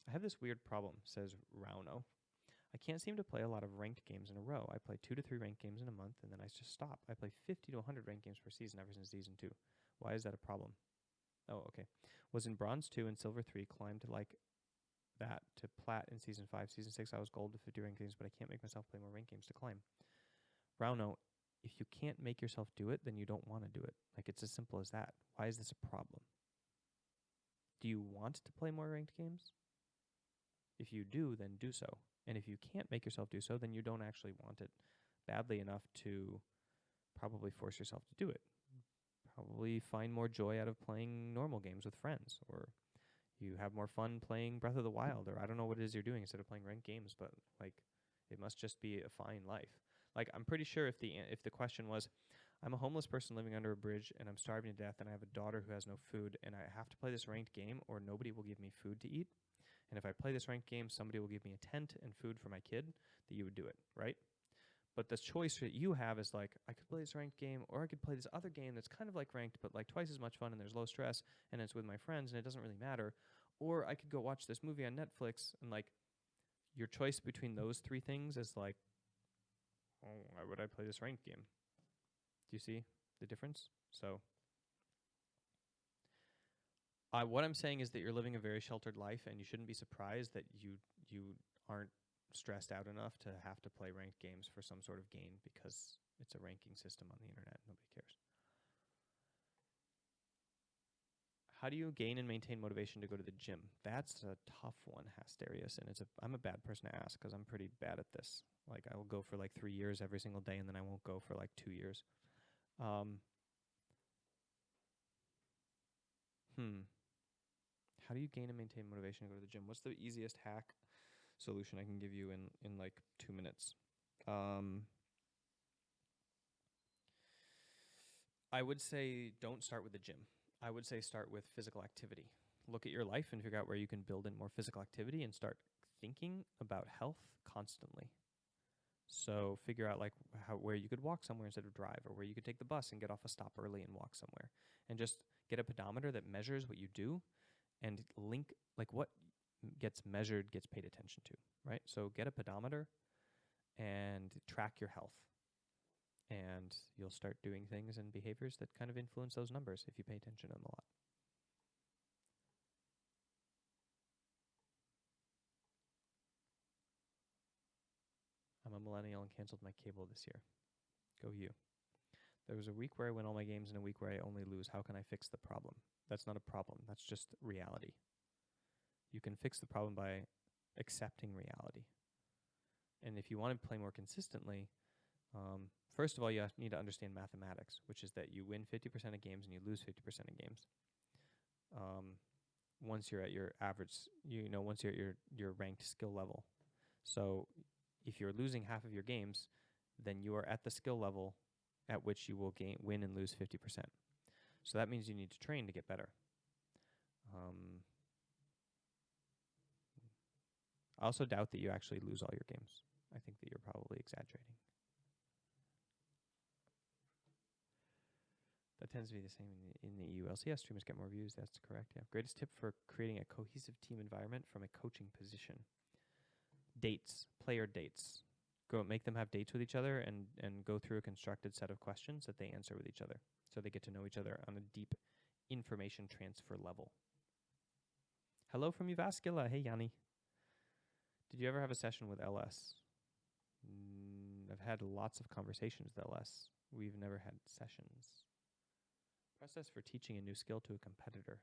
I have this weird problem, says Rauno. I can't seem to play a lot of ranked games in a row. I play 2 to 3 ranked games in a month, and then I just stop. I play 50 to 100 ranked games per season ever since Season 2. Why is that a problem? Oh, okay. Was in Bronze 2 and Silver 3, climbed like that to Plat in Season 5. Season 6, I was Gold to 50 ranked games, but I can't make myself play more ranked games to climb. Rauno, if you can't make yourself do it, then you don't want to do it. Like, it's as simple as that. Why is this a problem? Do you want to play more ranked games? If you do, then do so. And if you can't make yourself do so, then you don't actually want it badly enough to probably force yourself to do it. Probably find more joy out of playing normal games with friends, or you have more fun playing Breath of the Wild, or I don't know what it is you're doing instead of playing ranked games, but like it must just be a fine life. Like, I'm pretty sure if the question was, I'm a homeless person living under a bridge and I'm starving to death and I have a daughter who has no food and I have to play this ranked game or nobody will give me food to eat, and if I play this ranked game, somebody will give me a tent and food for my kid, that you would do it, right? But the choice that you have is like, I could play this ranked game, or I could play this other game that's kind of like ranked, but like twice as much fun, and there's low stress, and it's with my friends, and it doesn't really matter. Or I could go watch this movie on Netflix, and like, your choice between those three things is like, oh, why would I play this ranked game? Do you see the difference? So what I'm saying is that you're living a very sheltered life, and you shouldn't be surprised that you aren't stressed out enough to have to play ranked games for some sort of gain, because it's a ranking system on the internet. Nobody cares. How do you gain and maintain motivation to go to the gym? That's a tough one, Hasterius, and I'm a bad person to ask because I'm pretty bad at this. Like, I will go for like 3 years every single day, and then I won't go for like 2 years. How do you gain and maintain motivation to go to the gym? What's the easiest hack solution I can give you in like 2 minutes? I would say don't start with the gym. I would say start with physical activity. Look at your life and figure out where you can build in more physical activity and start thinking about health constantly. So figure out like where you could walk somewhere instead of drive, or where you could take the bus and get off a stop early and walk somewhere, and just get a pedometer that measures what you do and link like what gets measured gets paid attention to, right? So get a pedometer and track your health, and you'll start doing things and behaviors that kind of influence those numbers if you pay attention to them a lot. I'm a millennial and canceled my cable this year. Go you. There was a week where I win all my games and a week where I only lose. How can I fix the problem? That's not a problem. That's just reality. You can fix the problem by accepting reality. And if you want to play more consistently, first of all, you need to understand mathematics, which is that you win 50% of games and you lose 50% of games. Once you're at your average, once you're at your ranked skill level. So if you're losing half of your games, then you are at the skill level at which you will win and lose 50%. So that means you need to train to get better. I also doubt that you actually lose all your games. I think that you're probably exaggerating. That tends to be the same in the EU. LCS streamers get more views. That's correct. Yeah. Greatest tip for creating a cohesive team environment from a coaching position. Dates, player dates. Go make them have dates with each other and go through a constructed set of questions that they answer with each other, so they get to know each other on a deep information transfer level. Hello from Uvascula. Hey, Yanni. Did you ever have a session with LS? I've had lots of conversations with LS. We've never had sessions. Process for teaching a new skill to a competitor.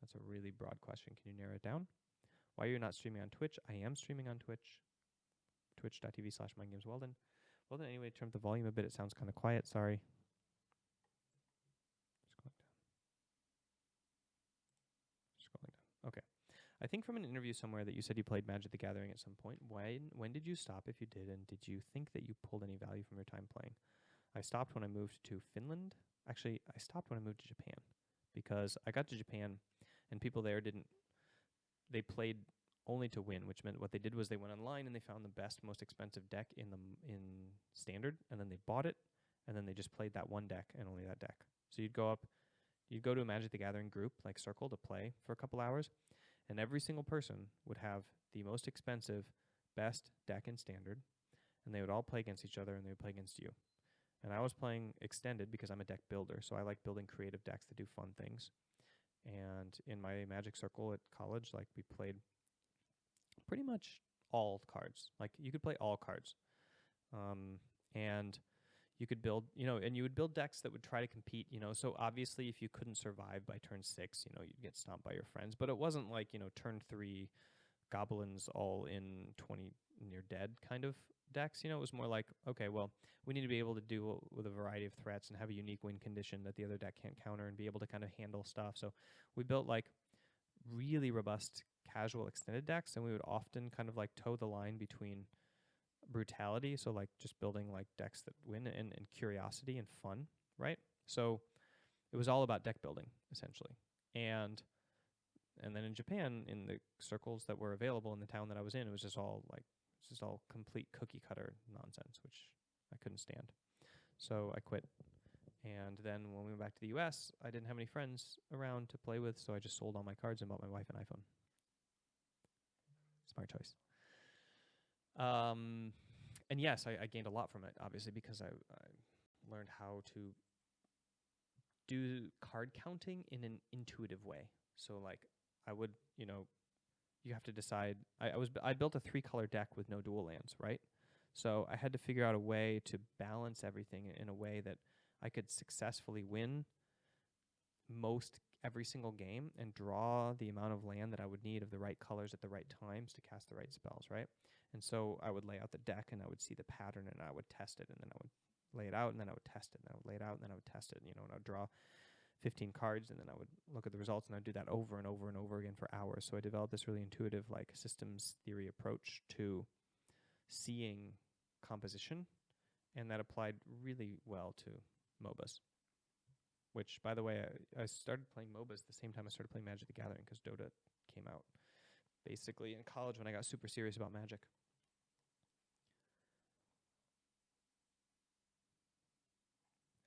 That's a really broad question. Can you narrow it down? Why are you not streaming on Twitch? I am streaming on Twitch. Twitch.tv/MindGamesWeldon. Weldon, anyway, turn up the volume a bit. It sounds kind of quiet. Sorry. Scrolling down. Okay. I think from an interview somewhere that you said you played Magic the Gathering at some point. When did you stop, if you did, and did you think that you pulled any value from your time playing? I stopped when I moved to Finland. Actually, I stopped when I moved to Japan, because I got to Japan and people there they played only to win, which meant what they did was they went online and they found the best, most expensive deck in Standard, and then they bought it, and then they just played that one deck and only that deck. So you'd go to a Magic the Gathering group, like Circle, to play for a couple hours, and every single person would have the most expensive, best deck in Standard, and they would all play against each other, and they would play against you. And I was playing Extended because I'm a deck builder, so I like building creative decks that do fun things. And in my Magic Circle at college, like, we played pretty much all cards. Like, you could play all cards. And you could build, and you would build decks that would try to compete, So obviously, if you couldn't survive by turn 6, you'd get stomped by your friends. But it wasn't like, turn 3 goblins all in 20 and you're dead kind of decks. It was more like, okay, well, we need to be able to deal with a variety of threats and have a unique win condition that the other deck can't counter and be able to kind of handle stuff. So we built like really robust casual extended decks, and we would often kind of like toe the line between brutality, so like just building like decks that win, and curiosity and fun, right? So it was all about deck building essentially. And then in Japan, in the circles that were available in the town that I was in, it was just all complete cookie cutter nonsense, which I couldn't stand. So I quit. And then when we went back to the US, I didn't have any friends around to play with, so I just sold all my cards and bought my wife an iPhone. Smart choice. And yes, I gained a lot from it, obviously, because I learned how to do card counting in an intuitive way. So like I would, you have to decide. I built a 3-color deck with no dual lands, right? So I had to figure out a way to balance everything in a way that I could successfully win most every single game and draw the amount of land that I would need of the right colors at the right times to cast the right spells, right? And so I would lay out the deck, and I would see the pattern, and I would test it, and then I would lay it out, and then I would test it, and I would lay it out, and then I would test it, and I would draw 15 cards, and then I would look at the results, and I'd do that over and over and over again for hours. So I developed this really intuitive, like, systems theory approach to seeing composition, and that applied really well to MOBAs. Which, by the way, I started playing MOBAs the same time I started playing Magic the Gathering, because Dota came out basically in college when I got super serious about Magic.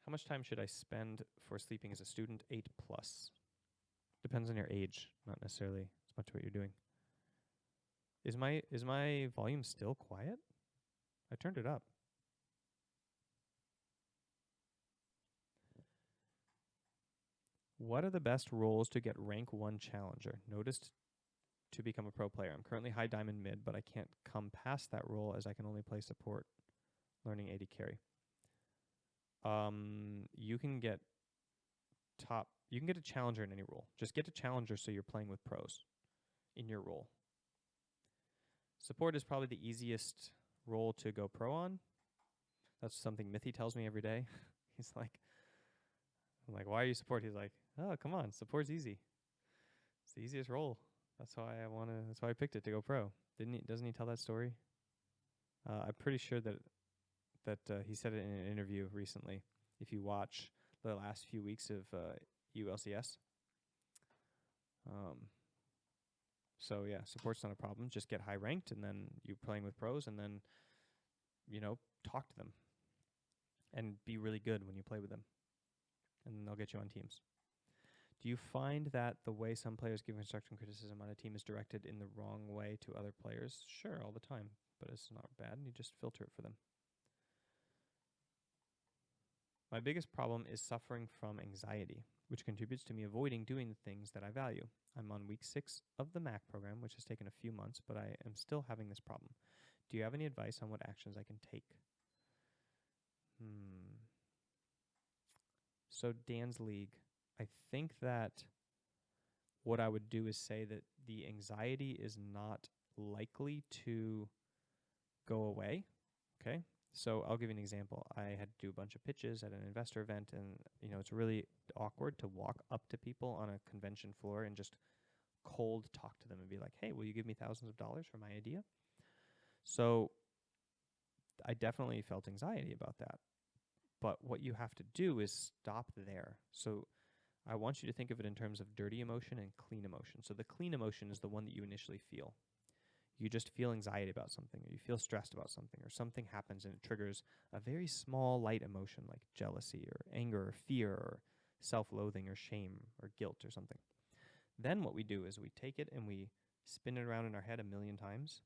How much time should I spend for sleeping as a student? 8+. Depends on your age, not necessarily as much what you're doing. Is my volume still quiet? I turned it up. What are the best roles to get rank 1 challenger? Noticed to become a pro player. I'm currently high diamond mid, but I can't come past that role as I can only play support, learning AD carry. You can get a challenger in any role. Just get a challenger so you're playing with pros in your role. Support is probably the easiest role to go pro on. That's something Mithy tells me every day. He's like, I'm like, why are you support? He's like, oh, come on, support's easy. It's the easiest role. That's why I picked it to go pro. Doesn't he tell that story? I'm pretty sure that he said it in an interview recently. If you watch the last few weeks of ULCS. So yeah, support's not a problem. Just get high ranked, and then you're playing with pros, and then, talk to them. And be really good when you play with them. And then they'll get you on teams. Do you find that the way some players give constructive criticism on a team is directed in the wrong way to other players? Sure, all the time. But it's not bad, and you just filter it for them. My biggest problem is suffering from anxiety, which contributes to me avoiding doing the things that I value. I'm on week 6 of the MAC program, which has taken a few months, but I am still having this problem. Do you have any advice on what actions I can take? So Dan's League, I think that what I would do is say that the anxiety is not likely to go away. Okay. So I'll give you an example. I had to do a bunch of pitches at an investor event, and it's really awkward to walk up to people on a convention floor and just cold talk to them and be like, hey, will you give me thousands of dollars for my idea? So I definitely felt anxiety about that. But what you have to do is stop there. So I want you to think of it in terms of dirty emotion and clean emotion. So the clean emotion is the one that you initially feel. You just feel anxiety about something, or you feel stressed about something, or something happens and it triggers a very small, light emotion like jealousy or anger or fear or self-loathing or shame or guilt or something. Then what we do is we take it and we spin it around in our head 1,000,000 times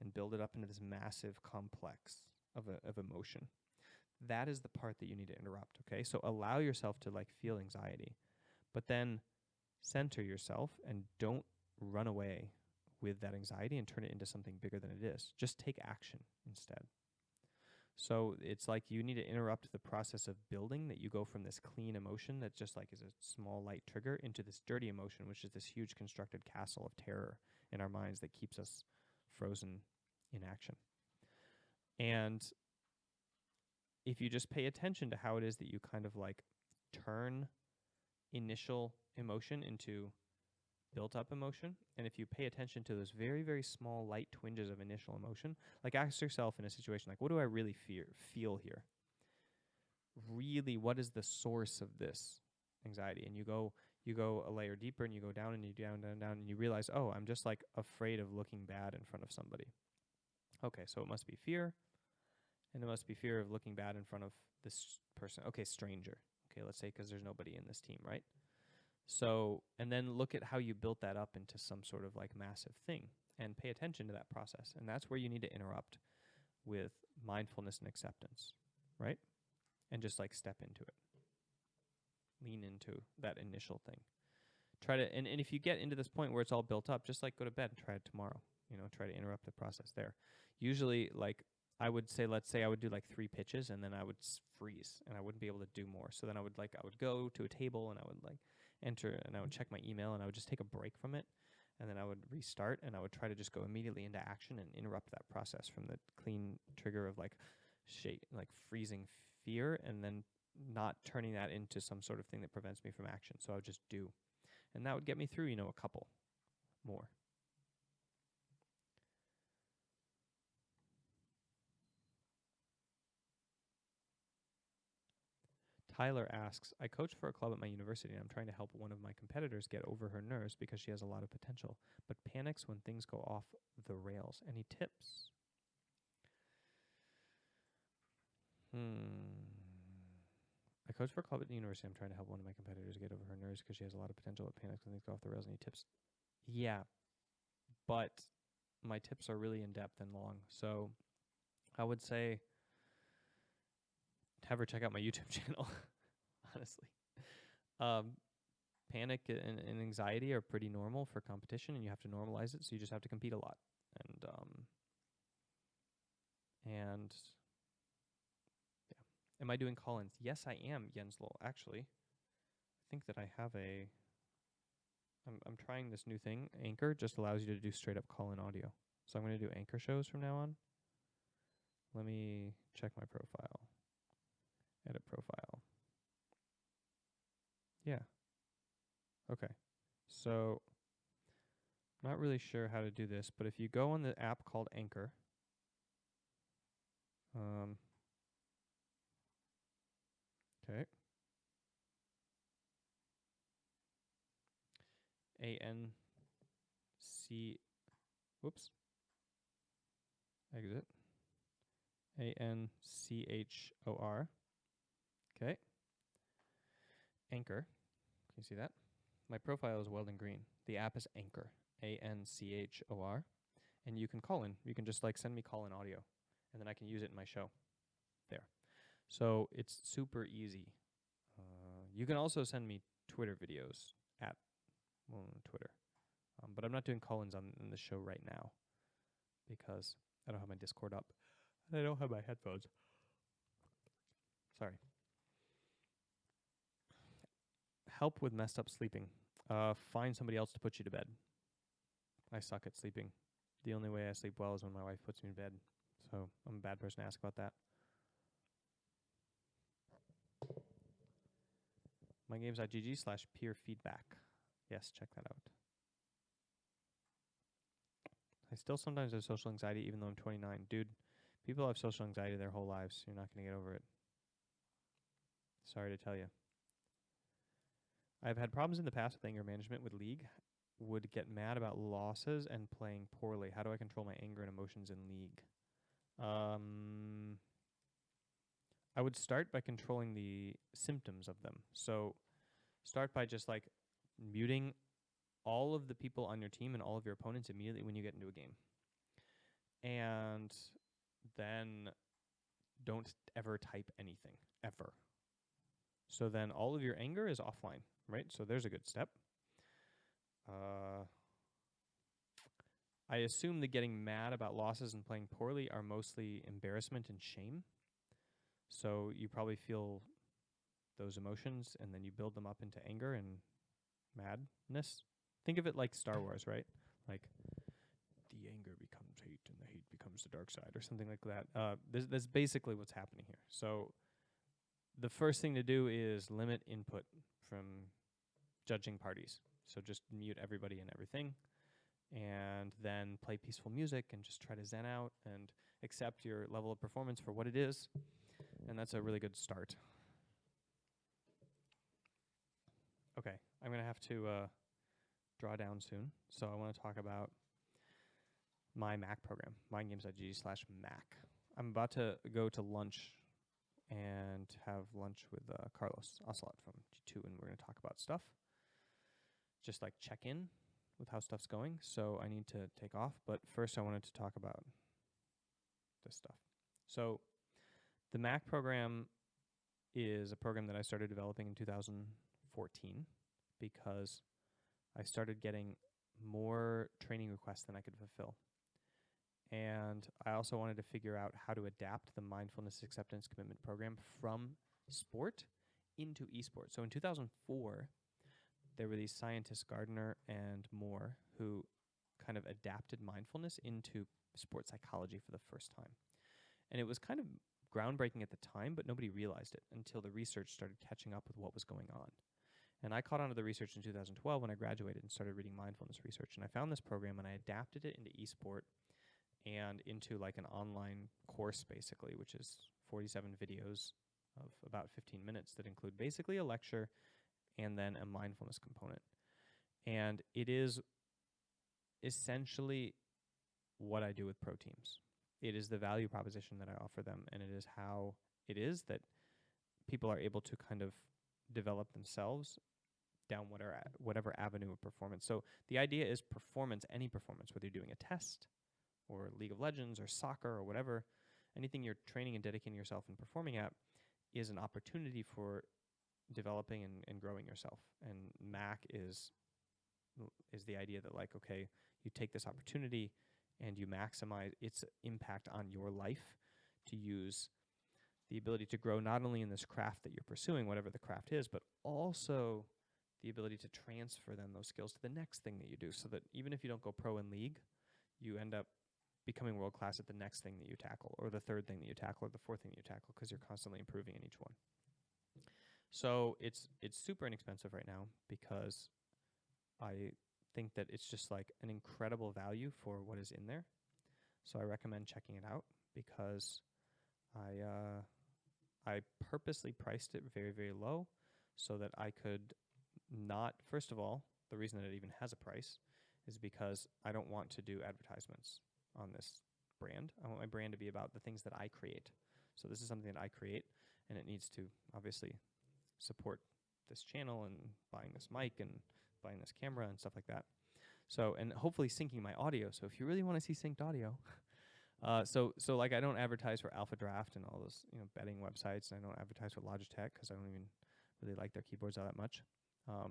and build it up into this massive complex of emotion. That is the part that you need to interrupt, okay? So allow yourself to feel anxiety, but then center yourself and don't run away with that anxiety and turn it into something bigger than it is. Just take action instead. So it's like you need to interrupt the process of building, that you go from this clean emotion that just is a small light trigger into this dirty emotion, which is this huge constructed castle of terror in our minds that keeps us frozen in action. And if you just pay attention to how it is that you kind of turn initial emotion into built up emotion, and if you pay attention to those very, very small light twinges of initial emotion, ask yourself in a situation what do I really feel here? Really, what is the source of this anxiety? And you go a layer deeper, and you go down and you down, and you realize, oh, I'm just afraid of looking bad in front of somebody. Okay, so it must be fear. And it must be fear of looking bad in front of this person. Okay, stranger. Okay, let's say because there's nobody in this team, right? So, and then look at how you built that up into some sort of massive thing, and pay attention to that process. And that's where you need to interrupt with mindfulness and acceptance, right? And just step into it. Lean into that initial thing. Try to, and if you get into this point where it's all built up, just go to bed and try it tomorrow. Try to interrupt the process there. Usually, I would say, let's say I would do 3 pitches, and then I would freeze and I wouldn't be able to do more. So then I would go to a table, and I would enter, and I would check my email, and I would just take a break from it, and then I would restart, and I would try to just go immediately into action and interrupt that process from the clean trigger of freezing fear, and then not turning that into some sort of thing that prevents me from action. So I would just do. And that would get me through, a couple more. Tyler asks, I coach for a club at my university and I'm trying to help one of my competitors get over her nerves because she has a lot of potential, but panics when things go off the rails. Any tips? I coach for a club at the university. I'm trying to help one of my competitors get over her nerves because she has a lot of potential, but panics when things go off the rails. Any tips? Yeah, but my tips are really in-depth and long. So I would say have her check out my YouTube channel, honestly. Panic and anxiety are pretty normal for competition, and you have to normalize it, so you just have to compete a lot. And yeah. Am I doing call-ins? Yes, I am, Jenslo. Actually, I think that I have I'm trying this new thing. Anchor just allows you to do straight-up call-in audio. So I'm going to do Anchor shows from now on. Let me check my profile. Edit profile. Yeah. Okay. So I'm not really sure how to do this, but if you go on the app called Anchor, okay. A-N-C, whoops. Exit. A-N-C-H-O-R. Okay. Anchor. Can you see that? My profile is Weldon Green. The app is Anchor. A-N-C-H-O-R. And you can call in. You can just send me call in audio. And then I can use it in my show. There. So it's super easy. You can also send me Twitter videos at Twitter. But I'm not doing call-ins on the show right now because I don't have my Discord up. And I don't have my headphones. Sorry. Help with messed up sleeping. Find somebody else to put you to bed. I suck at sleeping. The only way I sleep well is when my wife puts me to bed. So I'm a bad person to ask about that. mygames.gg/peer feedback. Yes, check that out. I still sometimes have social anxiety even though I'm 29. Dude, people have social anxiety their whole lives. You're not going to get over it. Sorry to tell you. I've had problems in the past with anger management with League. Would get mad about losses and playing poorly. How do I control my anger and emotions in League? I would start by controlling the symptoms of them. So start by just muting all of the people on your team and all of your opponents immediately when you get into a game. And then don't ever type anything, ever. So then all of your anger is offline, right? So there's a good step. I assume that getting mad about losses and playing poorly are mostly embarrassment and shame. So you probably feel those emotions and then you build them up into anger and madness. Think of it like Star Wars, right? Like the anger becomes hate and the hate becomes the dark side or something like that. That's basically what's happening here. So the first thing to do is limit input from judging parties. So just mute everybody and everything. And then play peaceful music and just try to zen out and accept your level of performance for what it is. And that's a really good start. Okay, I'm going to have to draw down soon. So I want to talk about my Mac program, mindgames.gg/Mac. I'm about to go to lunch and have lunch with Carlos Ocelot from G2, and we're going to talk about stuff. Just check in with how stuff's going. So I need to take off. But first I wanted to talk about this stuff. So the Mac program is a program that I started developing in 2014 because I started getting more training requests than I could fulfill. And I also wanted to figure out how to adapt the Mindfulness Acceptance Commitment Program from sport into esports. So in 2004, there were these scientists, Gardner and Moore, who kind of adapted mindfulness into sports psychology for the first time. And it was kind of groundbreaking at the time, but nobody realized it until the research started catching up with what was going on. And I caught on to the research in 2012 when I graduated and started reading mindfulness research. And I found this program and I adapted it into Esport and into like an online course, basically, which is 47 videos of about 15 minutes that include basically a lecture and then a mindfulness component. And it is essentially what I do with pro teams. It is the value proposition that I offer them, and it is how it is that people are able to kind of develop themselves down whatever avenue of performance. So the idea is performance, any performance, whether you're doing a test or League of Legends or soccer or whatever, anything you're training and dedicating yourself and performing at is an opportunity for developing and growing yourself. And MAC is the idea that, like, okay, you take this opportunity and you maximize its impact on your life to use the ability to grow not only in this craft that you're pursuing, whatever the craft is, but also the ability to transfer then those skills to the next thing that you do, so that even if you don't go pro in league, you end up becoming world-class at the next thing that you tackle, or the third thing that you tackle, or the fourth thing you tackle, because you're constantly improving in each one. So it's super inexpensive right now because I think that it's just like an incredible value for what is in there. So I recommend checking it out because I purposely priced it very, very low so that I could not, first of all, the reason that it even has a price is because I don't want to do advertisements on this brand. I want my brand to be about the things that I create. So this is something that I create, and it needs to obviously support this channel and buying this mic and buying this camera and stuff like that. So, and hopefully syncing my audio. So if you really want to see synced audio, so like I don't advertise for Alpha Draft and all those, betting websites, and I don't advertise for Logitech because I don't even really like their keyboards all that much. Are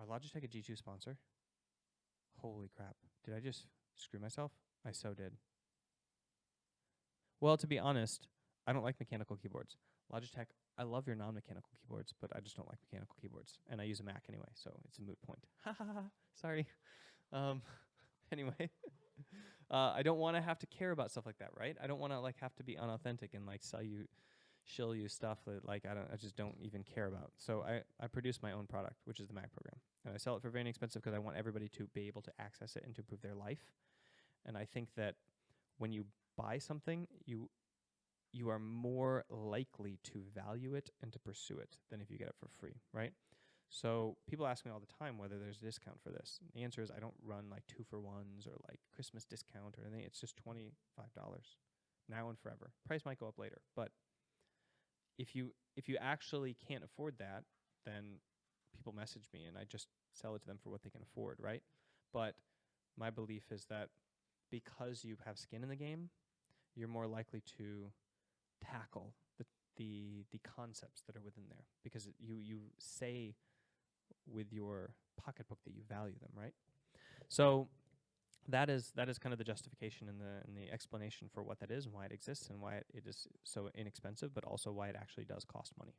Logitech a G2 sponsor? Holy crap. Did I just screw myself? I so did. Well, to be honest, I don't like mechanical keyboards. Logitech, I love your non-mechanical keyboards, but I just don't like mechanical keyboards. And I use a Mac anyway, so it's a moot point. Ha ha ha. Sorry. Anyway. I don't want to have to care about stuff like that, right? I don't want to have to be unauthentic and shill you stuff that I just don't even care about. So I produce my own product, which is the Mac program. And I sell it for very inexpensive because I want everybody to be able to access it and to improve their life. And I think that when you buy something, you are more likely to value it and to pursue it than if you get it for free, right? So people ask me all the time whether there's a discount for this. The answer is I don't run 2-for-1s or Christmas discount or anything. It's just $25 now and forever. Price might go up later, but if you actually can't afford that, then people message me and I just sell it to them for what they can afford, right? But my belief is that because you have skin in the game, you're more likely to tackle the concepts that are within there because you say with your pocketbook that you value them, right? So that is kind of the justification and the explanation for what that is and why it exists and why it is so inexpensive, but also why it actually does cost money,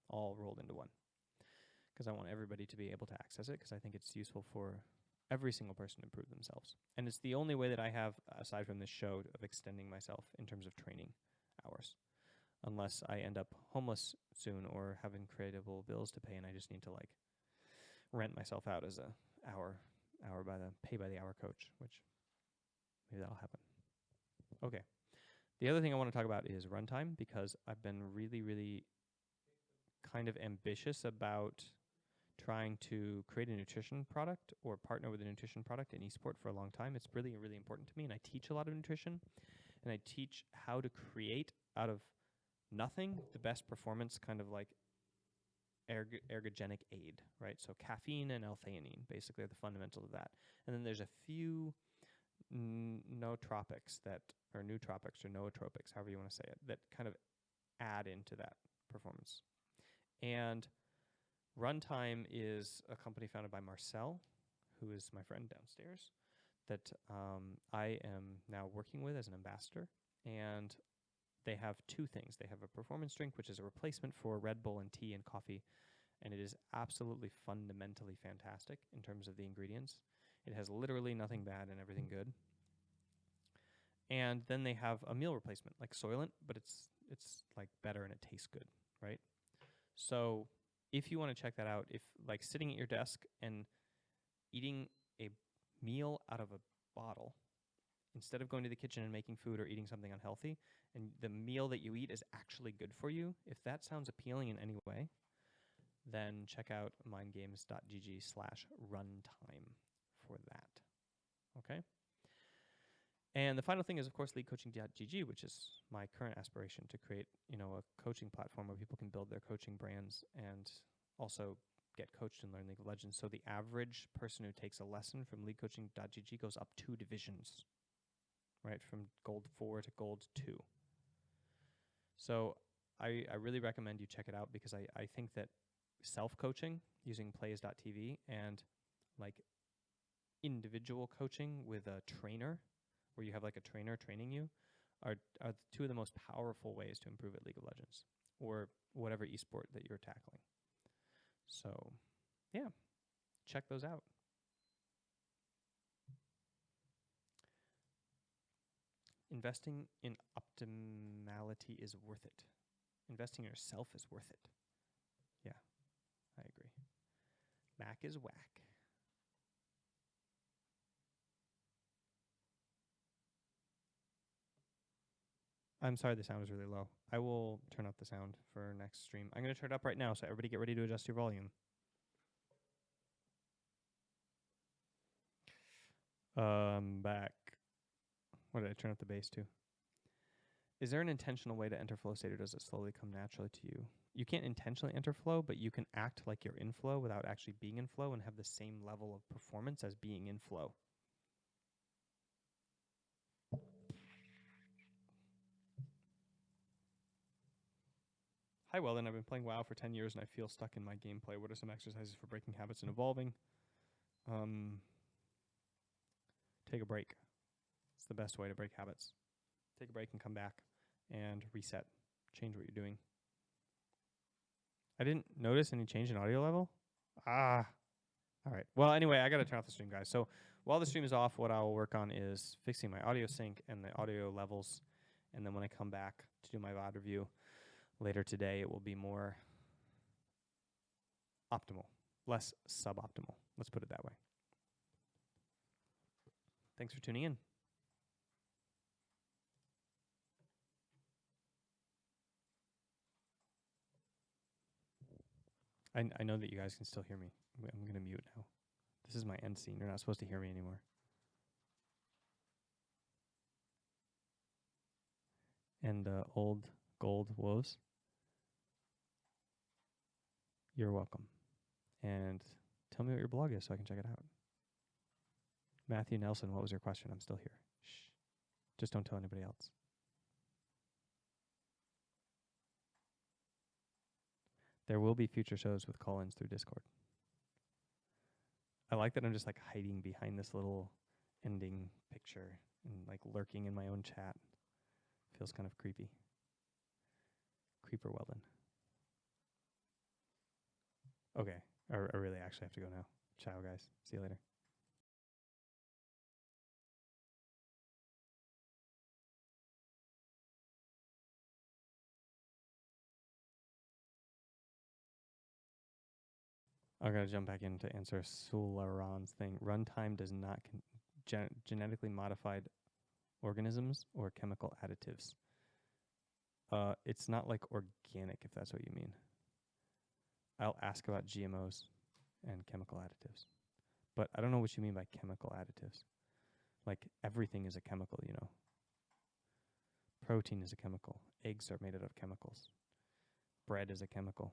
all rolled into one. Because I want everybody to be able to access it because I think it's useful for every single person to improve themselves. And it's the only way that I have, aside from this show, of extending myself in terms of training hours. Unless I end up homeless soon or having creatable bills to pay and I just need to rent myself out as a pay by the hour coach, which maybe that'll happen. Okay. The other thing I want to talk about is runtime because I've been really, really kind of ambitious about trying to create a nutrition product or partner with a nutrition product in esport for a long time. It's really, really important to me, and I teach a lot of nutrition, and I teach how to create out of nothing the best performance kind of ergogenic aid, right? So caffeine and L-theanine basically are the fundamentals of that. And then there's a few nootropics or nootropics, however you want to say it, that kind of add into that performance. And Runtime is a company founded by Marcel, who is my friend downstairs, that I am now working with as an ambassador. And they have two things. They have a performance drink, which is a replacement for Red Bull and tea and coffee, and it is absolutely fundamentally fantastic in terms of the ingredients. It has literally nothing bad and everything good. And then they have a meal replacement like Soylent, but it's like better and it tastes good, right? So if you want to check that out, if like sitting at your desk and eating a meal out of a bottle instead of going to the kitchen and making food or eating something unhealthy, and the meal that you eat is actually good for you, if that sounds appealing in any way, then check out mindgames.gg/runtime for that. Okay? And the final thing is, of course, leaguecoaching.gg, which is my current aspiration to create, a coaching platform where people can build their coaching brands and also get coached and learn League of Legends. So the average person who takes a lesson from leaguecoaching.gg goes up 2 divisions, right, from gold 4 to gold 2. So I really recommend you check it out because I think that self-coaching using plays.tv and like individual coaching with a trainer, where you have like a trainer training you, are 2 of the most powerful ways to improve at League of Legends or whatever esport that you're tackling. So, yeah, check those out. Investing in optimality is worth it. Investing in yourself is worth it. Yeah, I agree. Mac is whack. I'm sorry the sound is really low. I will turn up the sound for next stream. I'm going to turn it up right now, so everybody get ready to adjust your volume. Back. What did I turn up the bass to? Is there an intentional way to enter flow state, or does it slowly come naturally to you? You can't intentionally enter flow, but you can act like you're in flow without actually being in flow and have the same level of performance as being in flow. Hi, Weldon. I've been playing WoW for 10 years and I feel stuck in my gameplay. What are some exercises for breaking habits and evolving? Take a break. It's the best way to break habits. Take a break and come back and reset. Change what you're doing. I didn't notice any change in audio level. All right. Well, anyway, I got to turn off the stream, guys. So while the stream is off, what I will work on is fixing my audio sync and the audio levels. And then when I come back to do my VOD review later today, it will be more optimal, less suboptimal. Let's put it that way. Thanks for tuning in. I know that you guys can still hear me. I'm going to mute now. This is my end scene. You're not supposed to hear me anymore. And old gold woes, you're welcome. And tell me what your blog is so I can check it out. Matthew Nelson, what was your question? I'm still here. Shh. Just don't tell anybody else. There will be future shows with call-ins through Discord. I like that I'm just like hiding behind this little ending picture and like lurking in my own chat. Feels kind of creepy. Creeper Weldon. Okay. I really actually have to go now. Ciao, guys. See you later. I'm going to jump back in to answer Sularon's thing. Runtime does not genetically modified organisms or chemical additives. It's not like organic, if that's what you mean. I'll ask about GMOs and chemical additives. But I don't know what you mean by chemical additives. Like everything is a chemical, you know. Protein is a chemical. Eggs are made out of chemicals. Bread is a chemical.